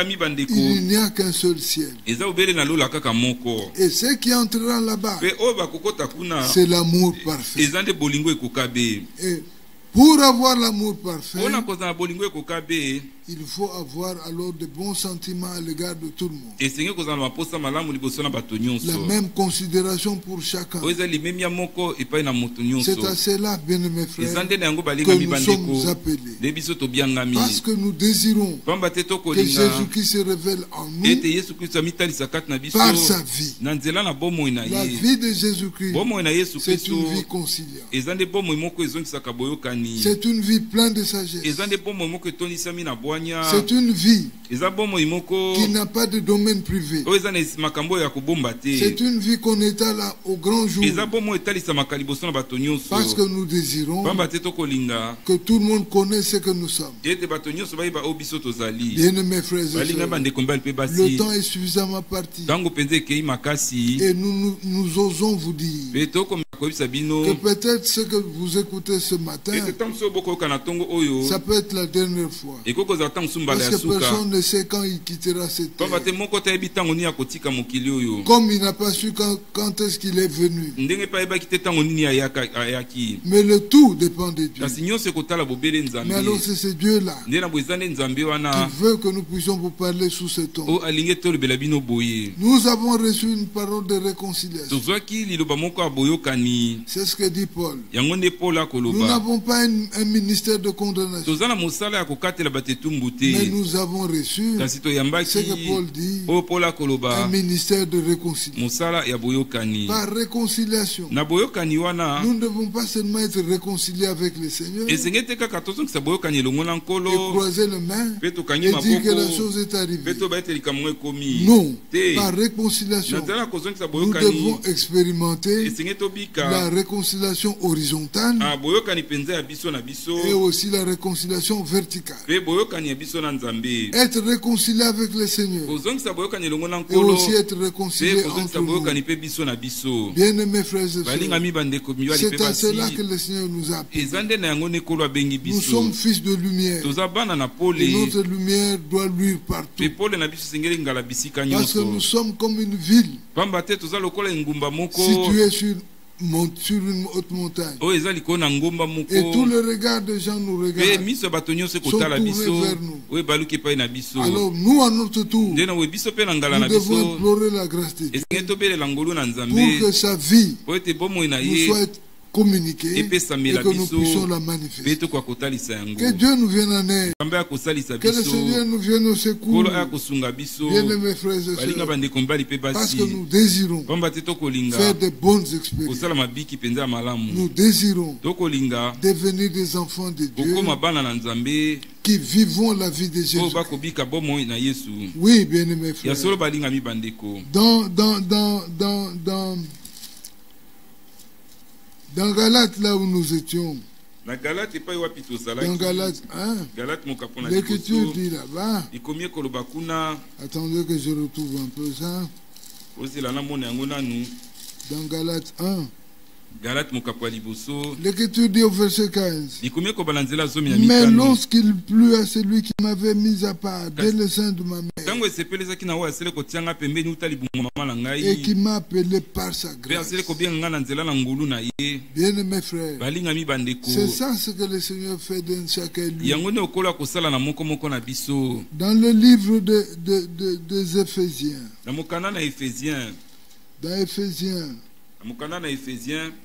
n'y a qu'un seul ciel. Et ce qui entrera là-bas, c'est l'amour parfait. Et pour avoir l'amour parfait, il faut avoir alors de bons sentiments à l'égard de tout le monde. La même considération pour chacun. C'est à cela, bien mes frères, que nous sommes appelés. Parce que nous désirons que Jésus-Christ se révèle en nous par sa vie. La vie de Jésus-Christ, c'est une vie conciliante. C'est une vie pleine de sagesse. C'est une vie qui n'a pas de domaine privé. C'est une vie qu'on étale au grand jour. Parce que nous désirons que tout le monde connaisse ce que nous sommes. Bien mes frères et sœurs, le temps est suffisamment parti. Et nous osons vous dire que peut-être ce que vous écoutez ce matin, ça peut être la dernière fois. Parce que personne ne sait quand il quittera cette terre. Comme il n'a pas su quand est-ce qu'il est venu. Mais le tout dépend de Dieu. Mais alors c'est ce Dieu-là qui veut que nous puissions vous parler sous ce ton. Nous avons reçu une parole de réconciliation. C'est ce que dit Paul. Nous n'avons pas un ministère de condamnation. Mais nous avons reçu ce que Paul dit, un ministère de réconciliation. Par réconciliation, nous ne devons pas seulement être réconciliés avec le Seigneur et croiser les mains et dire que la chose est arrivée. Non, par réconciliation, nous devons expérimenter la réconciliation horizontale et aussi la réconciliation verticale. Être réconcilié avec le Seigneur et aussi être réconcilié entre nous. Bien-aimés frères et sœurs, c'est à cela que le Seigneur nous a appelés. Nous sommes fils de lumière et notre lumière doit luire partout. Parce que nous sommes comme une ville située sur une haute montagne. Et tout le regard des gens nous regardent, sont tournés vers nous. Alors nous, à notre tour, nous devons implorer la grâce de Dieu pour que sa vie nous soit communiquer et que nous puissions la manifester. Que Dieu nous vienne en aide. Que le Seigneur nous vienne au secours. Bien-aimés frères et sœurs, parce que nous désirons faire de bonnes expériences. Nous désirons devenir des enfants de Dieu qui vivons la vie de Jésus. Oui, bien-aimés frères. Dans Galates, là où nous étions, dans Galates 1, l'Écriture dit là-bas, attendez que je retrouve un peu ça, dans Galates 1, l'Écriture dit au verset 15, mais lorsqu'il plut à celui qui m'avait mis à part dès le sein de ma mère et qui m'a appelé par sa grâce. Bien-aimés frères, c'est ça ce que le Seigneur fait dans chacun de nous. Dans le livre des Éphésiens, dans Éphésiens,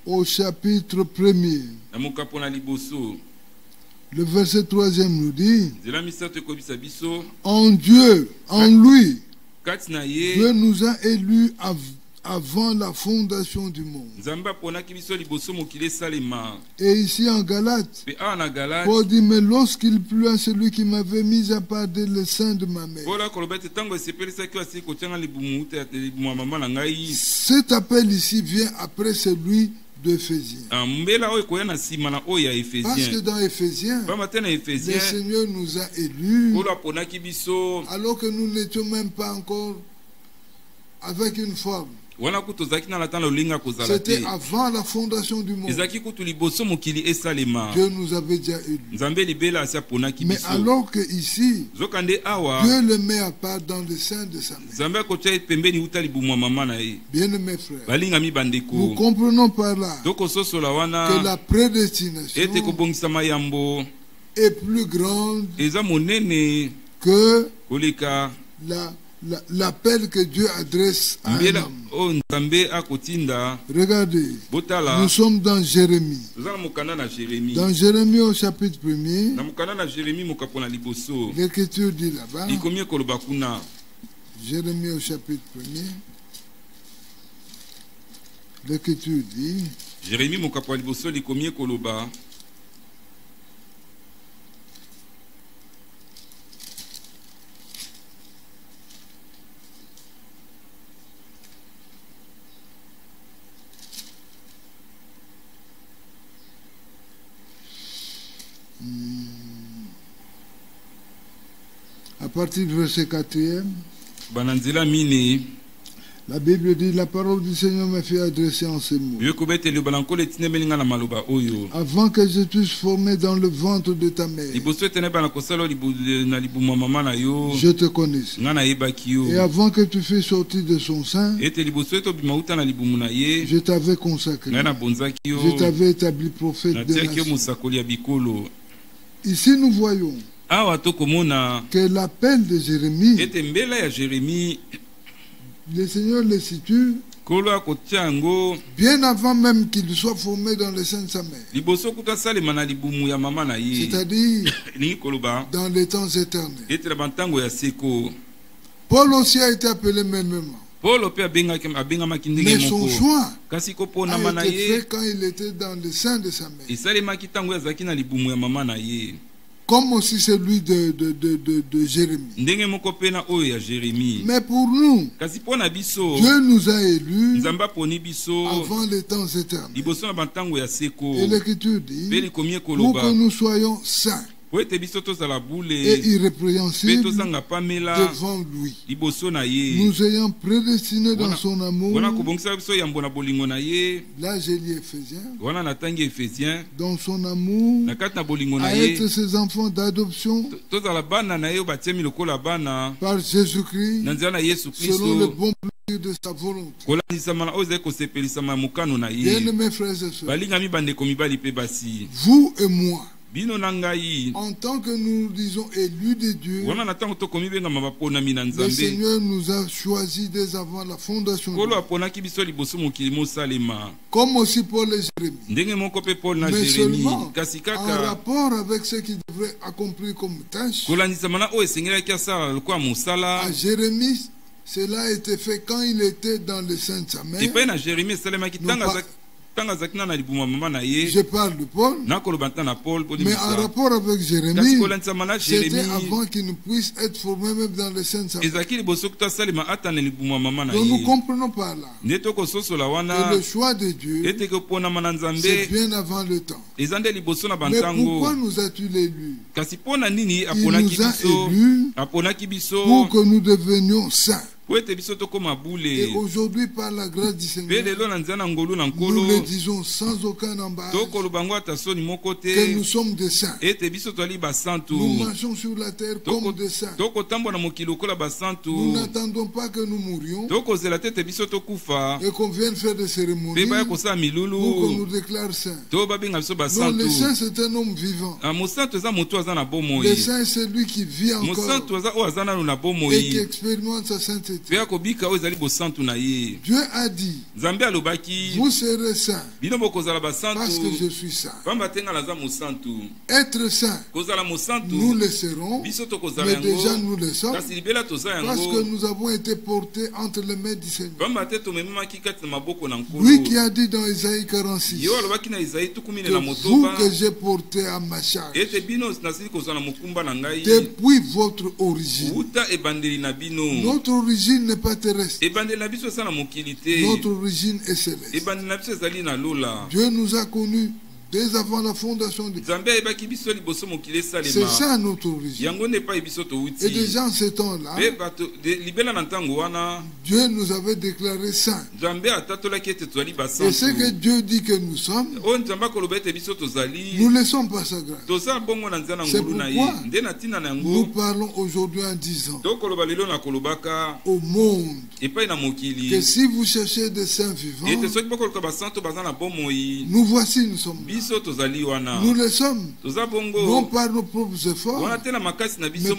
au chapitre 1er, le verset 3e nous dit, en Dieu, en lui, Dieu nous a élus avant la fondation du monde. Et ici en Galates, Paul dit, mais lorsqu'il plut à celui qui m'avait mis à part dès le sein de ma mère. Cet appel ici vient après celui d'Éphésiens. Parce que dans Éphésiens, le Seigneur nous a élus alors que nous n'étions même pas encore avec une forme. C'était avant la fondation du monde. Dieu nous avait déjà élus. Mais alors que ici, Dieu le met à part dans le sein de sa mère. Bien-aimés frères, nous comprenons par là que la prédestination est plus grande que l'appel que Dieu adresse à un homme. Regardez, nous sommes dans Jérémie. Dans Jérémie au chapitre 1er, l'Écriture dit là-bas, Jérémie au chapitre 1er, l'Écriture dit, Jérémie à partir du verset 4e, La Bible dit, la parole du Seigneur me fait adresser en ces mots. Avant que je t'eusse formé dans le ventre de ta mère, je te connaissais. Et avant que tu fusses sorti de son sein, je t'avais consacré. Je t'avais établi prophète de nations. Ici nous voyons que l'appel de Jérémie, le Seigneur le situe bien avant même qu'il soit formé dans le sein de sa mère. C'est-à-dire dans les temps éternels. Paul aussi a été appelé même. Mais son choix a été fait quand il était dans le sein de sa mère. Comme aussi celui de Jérémie. Mais pour nous, Dieu nous a élus avant les temps éternels. Et l'Écriture dit, pour que nous soyons saints et irrépréhensibles devant lui, nous ayant prédestinés dans son amour. Là j'ai lu Éphésiens, dans son amour, à être ses enfants d'adoption par Jésus-Christ, selon le bon plaisir de sa volonté. Bien-aimés frères et sœurs, vous et moi, en tant que nous disons élus de Dieu, le Seigneur nous a choisis dès avant la fondation du monde. Comme aussi Paul et Jérémie. Mais seulement en rapport avec ce qu'il devrait accomplir comme tâche. À Jérémie, cela a été fait quand il était dans le sein de sa mère. Je parle de Paul, mais en rapport avec Jérémie, c'était avant qu'il ne puisse être formé même dans le sein de sa mère. Donc nous comprenons par là que le choix de Dieu, c'est bien avant le temps. Mais pourquoi nous a-t-il élus? Il nous a élus pour que nous devenions saints. Et aujourd'hui, par la grâce du Seigneur, nous le disons sans aucun embâche que nous sommes des saints. Nous marchons sur la terre comme des saints. Nous n'attendons pas que nous mourions et qu'on vienne faire des cérémonies pour qu'on nous déclare saints. Non, le saint, c'est un homme vivant. Le saint, c'est celui qui vit encore et qui expérimente sa sainteté. Dieu a dit, vous serez saints parce que je suis saint. Être saint, nous le serons, mais déjà nous le sommes, parce que nous avons été portés entre les mains du Seigneur. Lui qui a dit dans Isaïe 46 que vous que j'ai porté à ma charge depuis votre origine. Notre origine n'est pas terrestre. Notre origine est céleste. Dieu nous a connus dès avant la fondation du monde. C'est ça notre origine. Et déjà en ce temps-là, Dieu nous avait déclaré saints. Et ce que Dieu dit que nous sommes, nous ne sommes pas sa grâce. C'est pourquoi nous parlons aujourd'hui en disant au monde que si vous cherchez des saints vivants, nous voici, nous sommes là. Nous le sommes, non par nos propres efforts, mais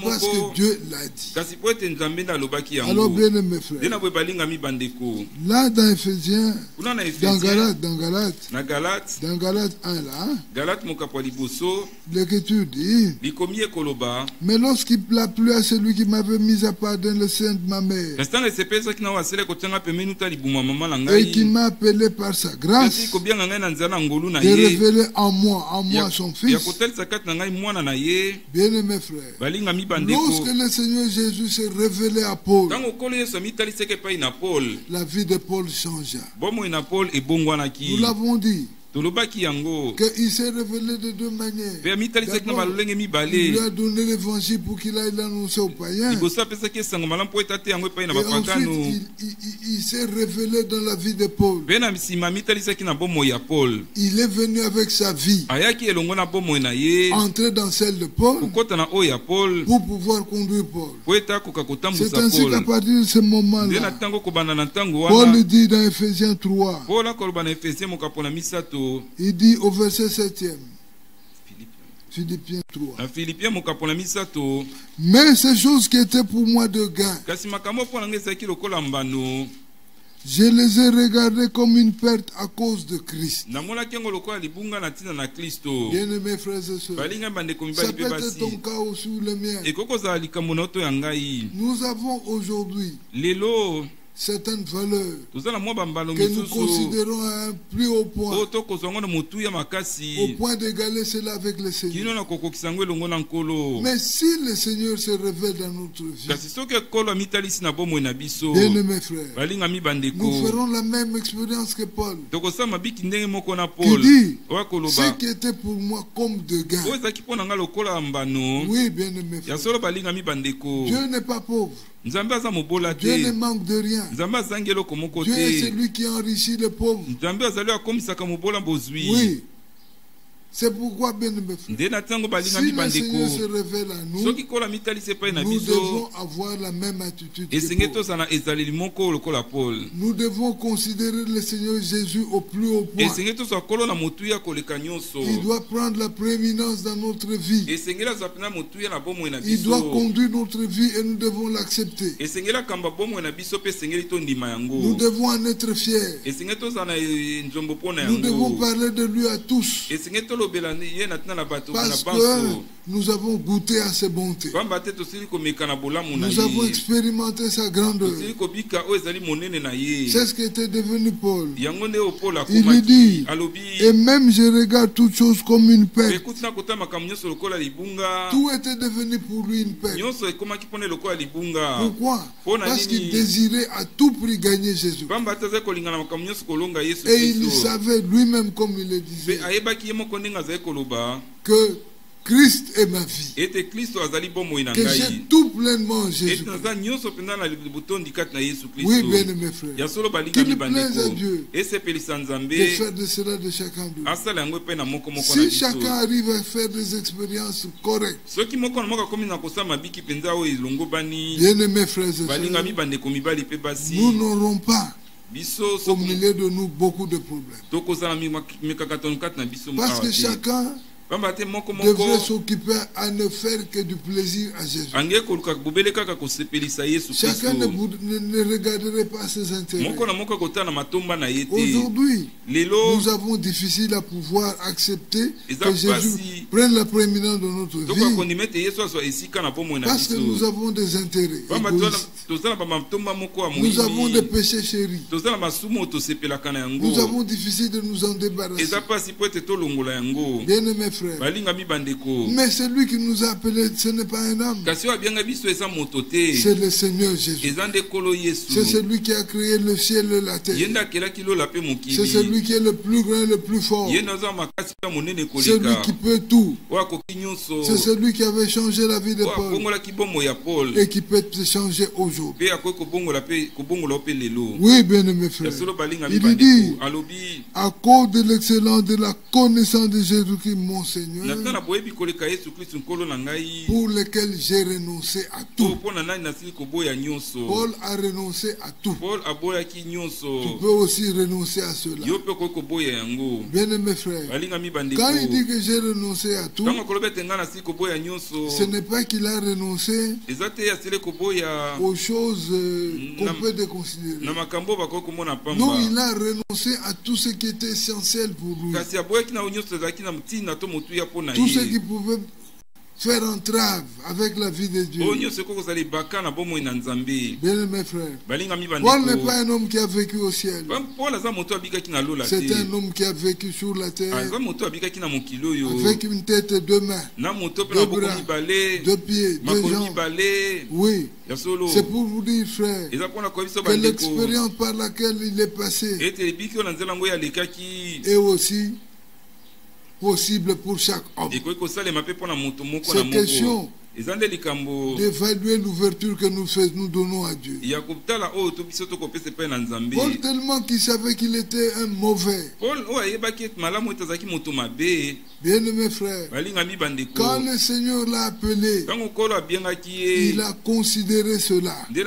parce que Dieu l'a dit. Alors bien aimés frères, là dans Éphésiens, dans Galates 1 là, l'Écriture dit, mais lorsqu'il a plu à celui qui m'avait mis à part dans le sein de ma mère et qui m'a appelé par sa grâce de révéler en moi son Fils. Bien aimé frère, lorsque le Seigneur Jésus s'est révélé à Paul, la vie de Paul changea. Nous l'avons dit. qu'il s'est révélé de deux manières. D'abord, il lui a donné l'évangile pour qu'il aille l'annoncer aux païens. Et ensuite, il s'est révélé dans la vie de Paul. Il est venu avec sa vie, entrer dans celle de Paul, pour pouvoir conduire Paul. C'est ainsi qu'à partir de ce moment-là, Paul dit dans Ephésiens 3, il dit au verset 7e, Philippiens 3, mais ces choses qui étaient pour moi de gain, je les ai regardées comme une perte à cause de Christ. Bien-aimés frères et sœurs, ça peut être ton cas aussi ou le mien. Nous avons aujourd'hui certaines valeurs que nous considérons à un plus haut point, au point d'égaler cela avec le Seigneur. Mais si le Seigneur se révèle dans notre vie, bien-aimés frères, nous ferons la même expérience que Paul, qui dit ce qui était pour moi comme de gain. Oui, bien-aimés frères, Dieu n'est pas pauvre. Dieu ne manque de rien. Dieu est celui qui enrichit les pauvres. Oui. C'est pourquoi, bien aimé frère, si le Seigneur se révèle à nous, nous devons avoir la même attitude que Paul. Nous devons considérer le Seigneur Jésus au plus haut point. Il doit prendre la prééminence dans notre vie. Il doit conduire notre vie et nous devons l'accepter. Nous devons en être fiers. Nous devons parler de lui à tous. Parce que nous avons goûté à ses bontés. Nous avons expérimenté sa grandeur. C'est ce qui était devenu Paul. Il lui dit, et même je regarde toutes choses comme une perte. Tout était devenu pour lui une perte. Pourquoi? Parce qu'il désirait à tout prix gagner Jésus. Et il savait lui-même, comme il le disait, que Christ est ma vie, que j'ai tout pleinement en Jésus. Oui, bien aimé frère, qu'il plaise à Dieu de faire de cela de chacun d'eux. Si chacun arrive à faire des expériences correctes, bien aimé frères et sœurs, nous n'aurons pas au milieu de nous beaucoup de problèmes. Parce que chacun devrait s'occuper à ne faire que du plaisir à Jésus. Chacun ne regarderait pas ses intérêts. Aujourd'hui, nous avons difficile à pouvoir accepter que Jésus prenne la prééminence dans notre vie, parce que nous avons des intérêts égoïstes. Nous avons des péchés chéris. Nous avons difficile de nous en débarrasser. Bien aimé frère, mais celui qui nous a appelés, ce n'est pas un homme, c'est le Seigneur Jésus. C'est celui qui a créé le ciel et la terre. C'est celui qui est le plus grand et le plus fort. Celui qui peut tout. C'est celui qui avait changé la vie de Paul et qui peut te changer aujourd'hui. Oui, bien aimé frère, il dit, à cause de l'excellence de la connaissance de Jésus-Christ mon Seigneur, pour lequel j'ai renoncé à tout. Paul a renoncé à tout. Tu peux aussi renoncer à cela. Bien aimé frère, quand il dit que j'ai renoncé à tout, ce n'est pas qu'il a renoncé aux choses qu'on peut déconsidérer. Non, il a renoncé à tout ce qui était essentiel pour lui. Tout ce qui pouvait faire entrave avec la vie de Dieu. Bien-aimés frères, Paul n'est pas un homme qui a vécu au ciel. C'est un homme qui a vécu sur la terre avec une tête et deux mains, deux bras, deux pieds, deux jambes. Oui, c'est pour vous dire, frère, que l'expérience par laquelle il est passé est aussi possible pour chaque homme. C'est question d'évaluer l'ouverture que nous donnons à Dieu. Paul, tellement qu'il savait qu'il était un mauvais. Bien-aimé frère, quand le Seigneur l'a appelé, il a considéré cela. Il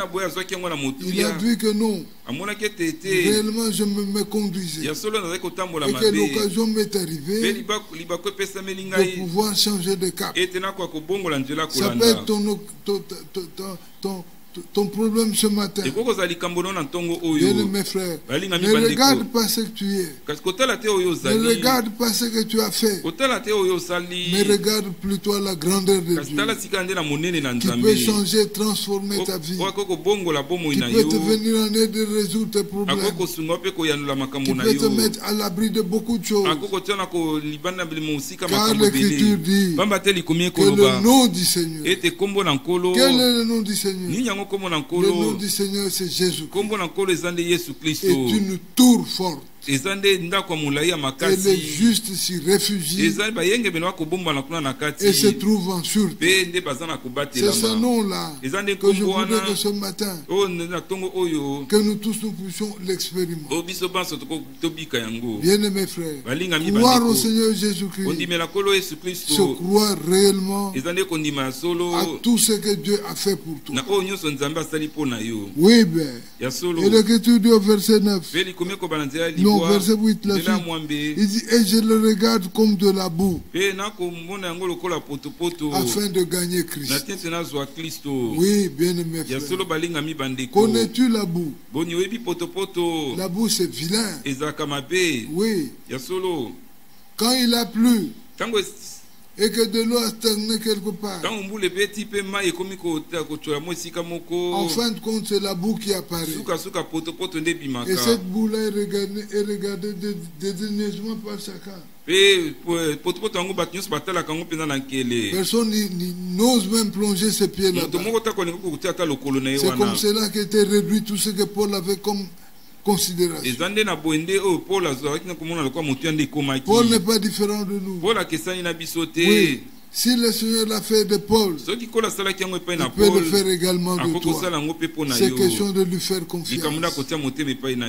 a vu que non, réellement je me conduisais et que l'occasion m'est arrivée de pouvoir changer de cap. Ça peut être ton problème ce matin. Bien-aimé frère, ne regarde pas ce que tu es. Ne regarde pas ce que tu as fait. Mais regarde plutôt la grandeur de Dieu qui peut changer, transformer ta vie, qui peut te venir en aide de résoudre tes problèmes, qui peut te mettre à l'abri de beaucoup de choses. Car l'Écriture dit que le nom du Seigneur, quel est le nom du Seigneur? Le nom du Seigneur, c'est Jésus. C'est une tour forte. Et les justes s'y réfugient et se trouvent en sûreté. C'est ce nom-là que je voudrais que ce matin, que nous tous nous puissions l'expérimenter. Bien-aimés frères, croire au Seigneur Jésus-Christ, se croire réellement à tout ce que Dieu a fait pour toi. Oui, bien. Et l'Écriture dit au verset 9, non, verset 8, la suite, il dit, et je le regarde comme de la boue, afin de gagner Christ. Oui, bien-aimé frère. Connais-tu la boue? La boue, c'est vilain. Oui. Quand il a plu, et que de l'eau a stagné quelque part, en fin de compte, c'est la boue qui apparaît. Et cette boue-là est regardée dédaigneusement par chacun. Personne n'ose même plonger ses pieds là-bas. C'est comme cela qu'était réduit tout ce que Paul avait comme considération. Paul n'est pas différent de nous. Oui. Si le Seigneur l'a fait de Paul, il peut le faire également de toi. C'est question de lui faire confiance.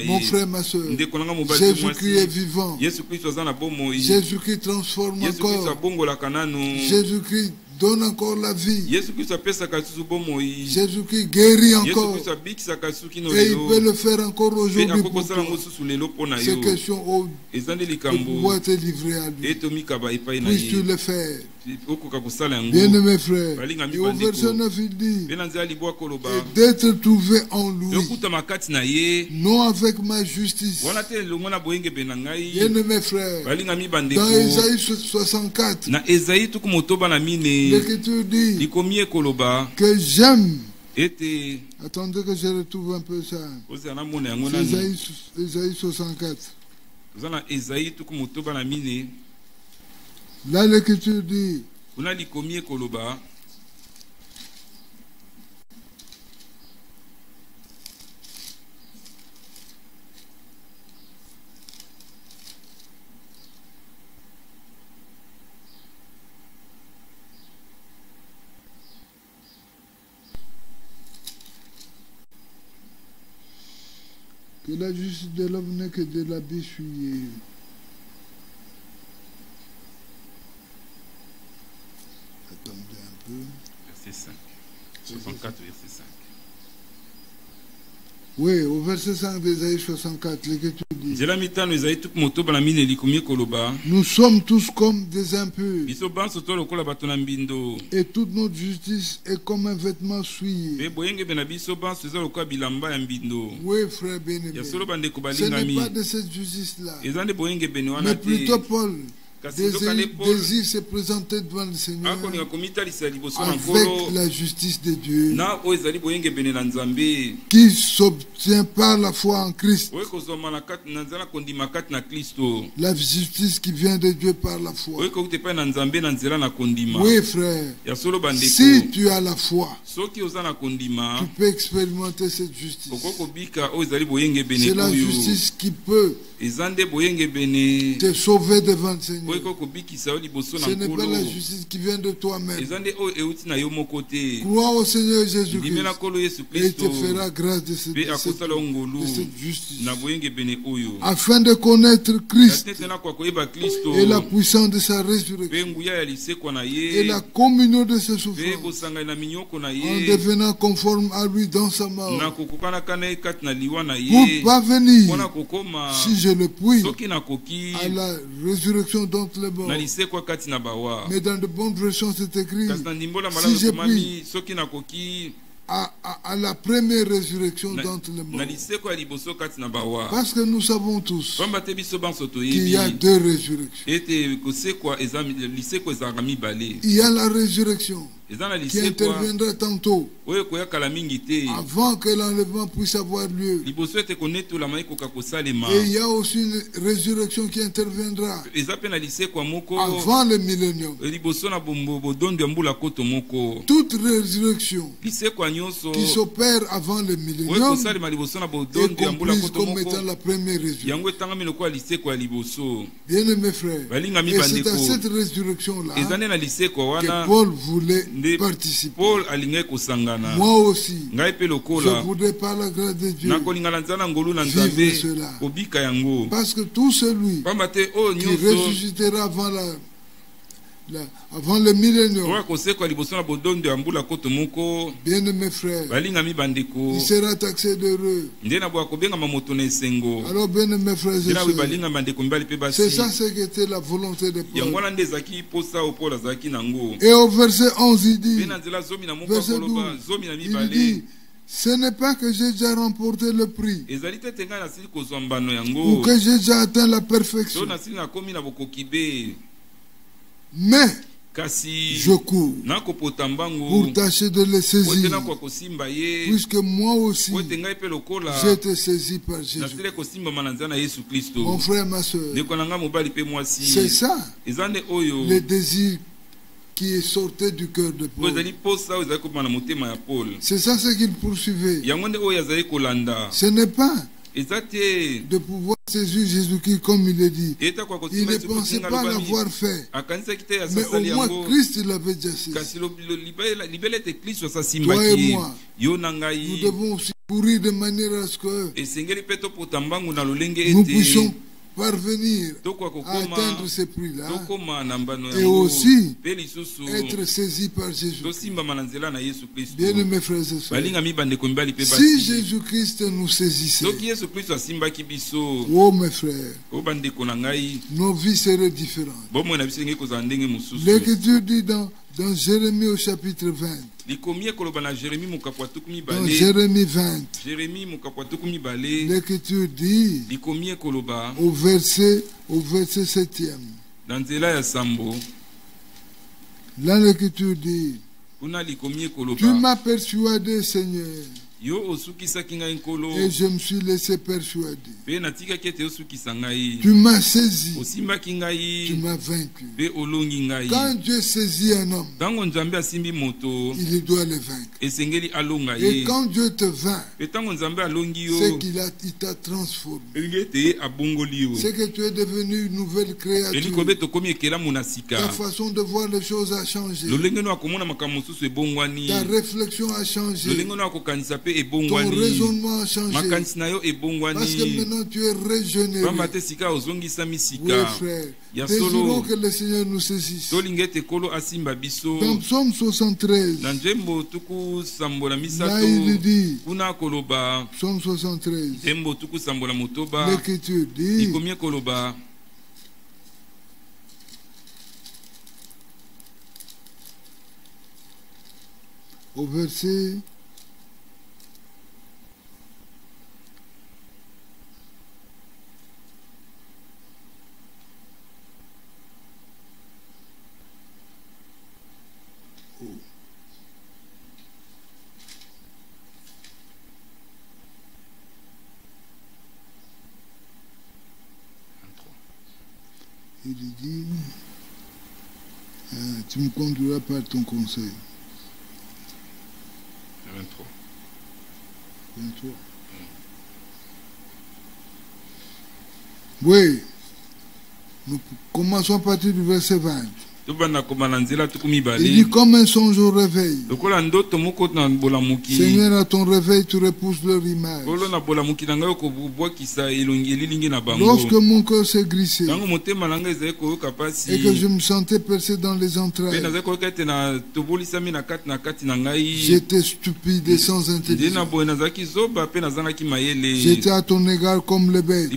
Mon frère, ma soeur, Jésus-Christ est vivant. Jésus-Christ transforme encore. Jésus-Christ donne encore la vie. Jésus-Christ guérit encore. Et il peut le faire encore aujourd'hui pour toi. C'est question de pouvoir te livrer à lui. Puisses-tu le faire? Bien-aimé frère, et au verset 9 il dit, et d'être trouvé en lui, non avec ma justice. Bien-aimé frère, dans Ésaïe 64, l'Écriture dit que j'aime. Attendez que je retrouve un peu ça. Ésaïe 64. Là, l'Écriture dit, que la justice de l'homme n'est que de l'habit souillé. Attendez un peu. Verset 5. 64, verset 5. Oui, au verset 5 d'Ésaïe 64, l'Écriture dit, nous sommes tous comme des impurs, et toute notre justice est comme un vêtement souillé. Oui, frère bien-aimé, ce n'est pas de cette justice-là, mais plutôt Paul désire se présenter devant le Seigneur avec la justice de Dieu qui s'obtient par la foi en Christ. La justice qui vient de Dieu par la foi. Oui, frère. Si tu as la foi, tu peux expérimenter cette justice. C'est la justice qui peut te sauver devant le Seigneur. Ce n'est pas la justice qui vient de toi-même. Crois au Seigneur Jésus-Christ et il te fera grâce de cette justice. Afin de connaître Christ et la puissance de sa résurrection et la communion de ses souffrances en devenant conforme à lui dans sa mort, pour parvenir, si je le puis, à la résurrection d'entre les morts. Mais dans de bonnes versions c'est écrit, si je puis, à la première résurrection d'entre les morts. Parce que nous savons tous qu'il y a deux résurrections. Il y a la résurrection qui interviendra tantôt avant que l'enlèvement puisse avoir lieu. Et il y a aussi une résurrection qui interviendra avant le millénium. Toute résurrection qui s'opère avant le millénium est comprise comme étant la première résurrection. Bien aimés frères, et c'est à cette résurrection-là que Paul voulait participer. Moi aussi, je voudrais par la grâce de Dieu vivre cela. Parce que tout celui qui ressuscitera avant le millénium, bien aimé frère, il sera taxé d'heureux. Alors bien aimé frères et sœurs, c'est ça ce qui était la volonté de Paul. Et au verset 11 il dit, verset 12, il dit, ce n'est pas que j'ai déjà remporté le prix ou que j'ai déjà atteint la perfection, mais je cours pour tâcher de les saisir, puisque moi aussi j'ai été saisi par Jésus. Mon frère, ma soeur, c'est ça le désir qui est sorti du cœur de Paul. C'est ça ce qu'il poursuivait. Ce n'est pas de pouvoir saisir Jésus-Christ comme il est dit. Il ne pensait pas l'avoir fait, mais au moins Christ l'avait déjà saisi. Toi et moi, nous devons aussi courir de manière à ce que nous puissions parvenir à atteindre ces prix-là et aussi être saisis par Jésus. Bien aimés frères et sœurs, si Jésus-Christ nous saisissait, oh mes frères, nos vies seraient différentes. L'Écriture dit dans Jérémie au chapitre 20. Dans Jérémie 20, l'Écriture dit au verset 7e. Là l'Écriture dit, tu m'as persuadé Seigneur, et je me suis laissé persuader. Tu m'as saisi, tu m'as vaincu. Quand Dieu saisit un homme, il doit le vaincre. Et quand Dieu te vainc, c'est qu'il t'a transformé. C'est que tu es devenu une nouvelle créature. Ta façon de voir les choses a changé. Ta réflexion a changé. Ton raisonnement a changé. Parce que maintenant tu es régénéré. Oui frère, désirons que le Seigneur nous saisisse. Dans Psaume 73, là il dit, Psaume 73, l'Écriture dit, au verset il dit, tu me conduiras par ton conseil. 23. 23. Oui. Nous commençons à partir du verset 20. Il dit comme un songe au réveil. Seigneur, à ton réveil, tu repousses leur image. Lorsque mon cœur s'est glissé et que je me sentais percé dans les entrailles, j'étais stupide et sans intelligence. J'étais à ton égard comme le bête.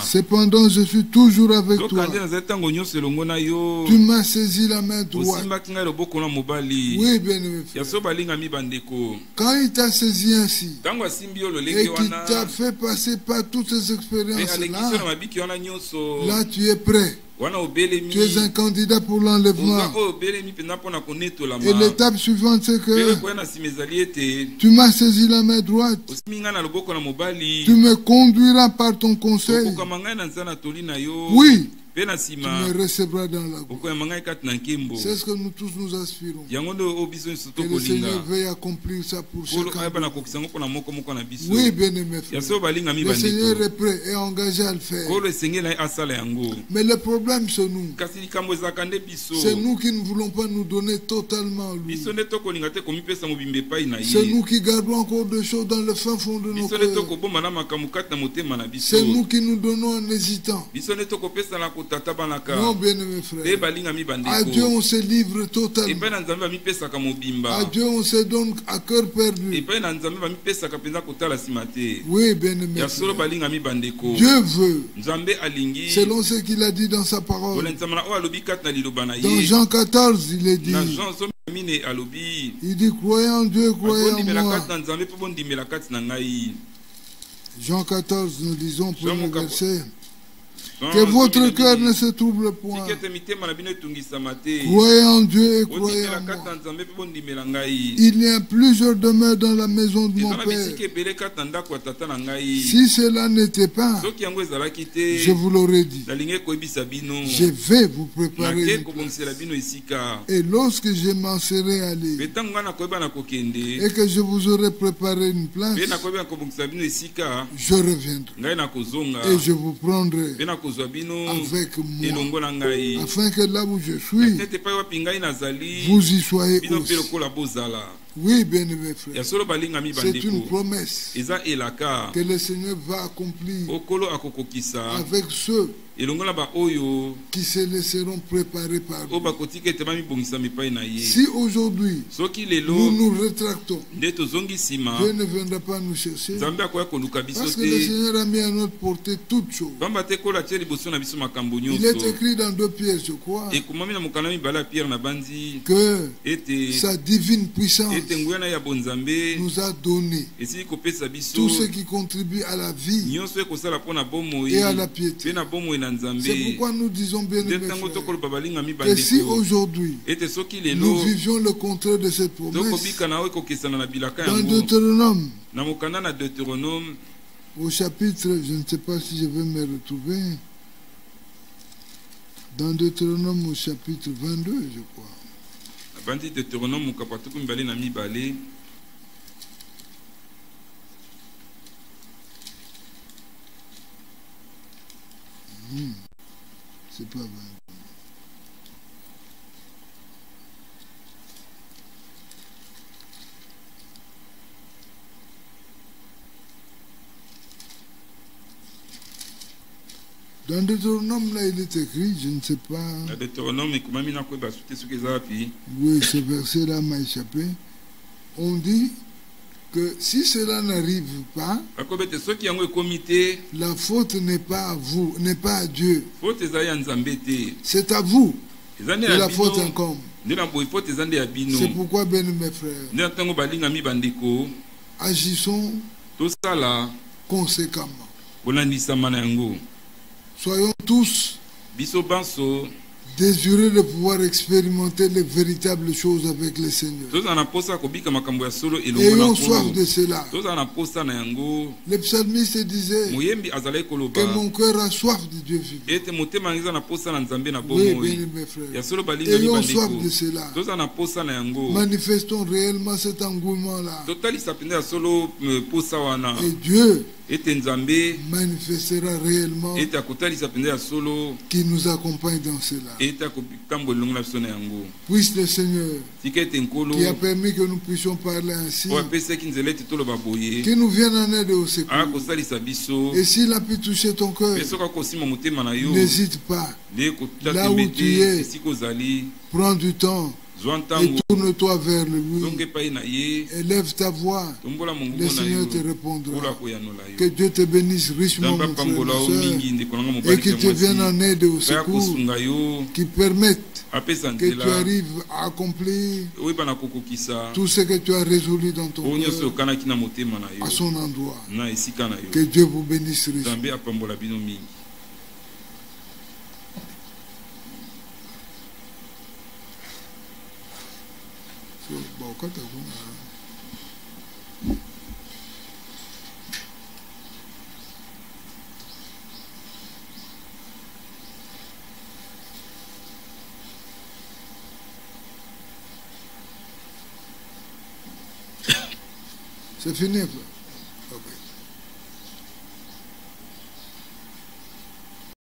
Cependant, je suis toujours avec toi. Tu m'as saisi la main droite. Oui, bien-aimé frère. Quand il t'a saisi ainsi et qu'il t'a fait passer par toutes ces expériences-là, là tu es prêt. Tu es un candidat pour l'enlèvement. Et l'étape suivante, c'est que tu m'as saisi la main droite. Tu me conduiras par ton conseil. Oui. Tu me recevras dans la gloire. C'est ce que nous tous nous aspirons. Que le Seigneur veuille accomplir ça pour chacun. Oui, bien-aimé frère. Le Seigneur est prêt et engagé à le faire. Mais le problème, c'est nous. C'est nous qui ne voulons pas nous donner totalement lui. C'est nous qui gardons encore des choses dans le fin fond de nos cœurs. C'est nous qui nous donnons en hésitant. Non, bien-aimé frère. À Dieu on se livre totalement. À Dieu on se donne à cœur perdu. Oui, bien-aimé frère. Dieu veut, selon ce qu'il a dit dans sa parole. Dans Jean 14, il est dit, il dit, croyez en Dieu, croyez en moi. Jean 14, nous lisons pour le verset. Que votre cœur ne se trouble point. Croyez en Dieu et croyez en moi. Il y a plusieurs demeures dans la maison de mon Père. Si cela n'était pas, je vous l'aurais dit. Je vais vous préparer une place. Et lorsque je m'en serai allé et que je vous aurai préparé une place, je reviendrai et je vous prendrai avec moi, afin que là où je suis, vous y soyez aussi. Oui, bien-aimé frère, c'est une promesse que le Seigneur va accomplir avec ceux qui se laisseront préparer par lui. Si aujourd'hui nous nous rétractons, Dieu ne viendra pas nous chercher, parce que le Seigneur a mis à notre portée toutes choses. Il est écrit dans 2 Pierre, je crois, que sa divine puissance nous a donné tout ce qui contribue à la vie et à la piété. C'est pourquoi nous disons, bien aimé frère, que si aujourd'hui nous vivions le contraire de cette promesse, dans Deutéronome, au chapitre, je ne sais pas si je vais me retrouver, dans Deutéronome au chapitre 22, je crois. C'est pas vrai. Dans Deutéronome, là, il est écrit, je ne sais pas. Oui, ce verset-là m'a échappé. On dit que si cela n'arrive pas, la faute n'est pas à vous, n'est pas à Dieu. C'est à vous que la faute incombe. C'est pourquoi, bien mes frères, agissons conséquemment. Soyons tous désirer de pouvoir expérimenter les véritables choses avec le Seigneur. Ayons soif de cela. Le psalmiste disait que mon cœur a soif de Dieu vivant. Oui, bien mes frères. Ayons soif de cela. Manifestons réellement cet engouement-là. Et Dieu manifestera réellement qui nous accompagne dans cela. Puisse le Seigneur qui a permis que nous puissions parler ainsi, qui nous vienne en aide au secours. Et s'il a pu toucher ton cœur, n'hésite pas. Là où tu es, prends du temps et tourne-toi vers lui. Élève ta voix. Le Seigneur te répondra. Que Dieu te bénisse richement, mon frère, ma soeur, et qu'il te vienne en aide au secours, qui permette que tu arrives à accomplir tout ce que tu as résolu dans ton cœur à son endroit. Que Dieu vous bénisse richement. C'est fini.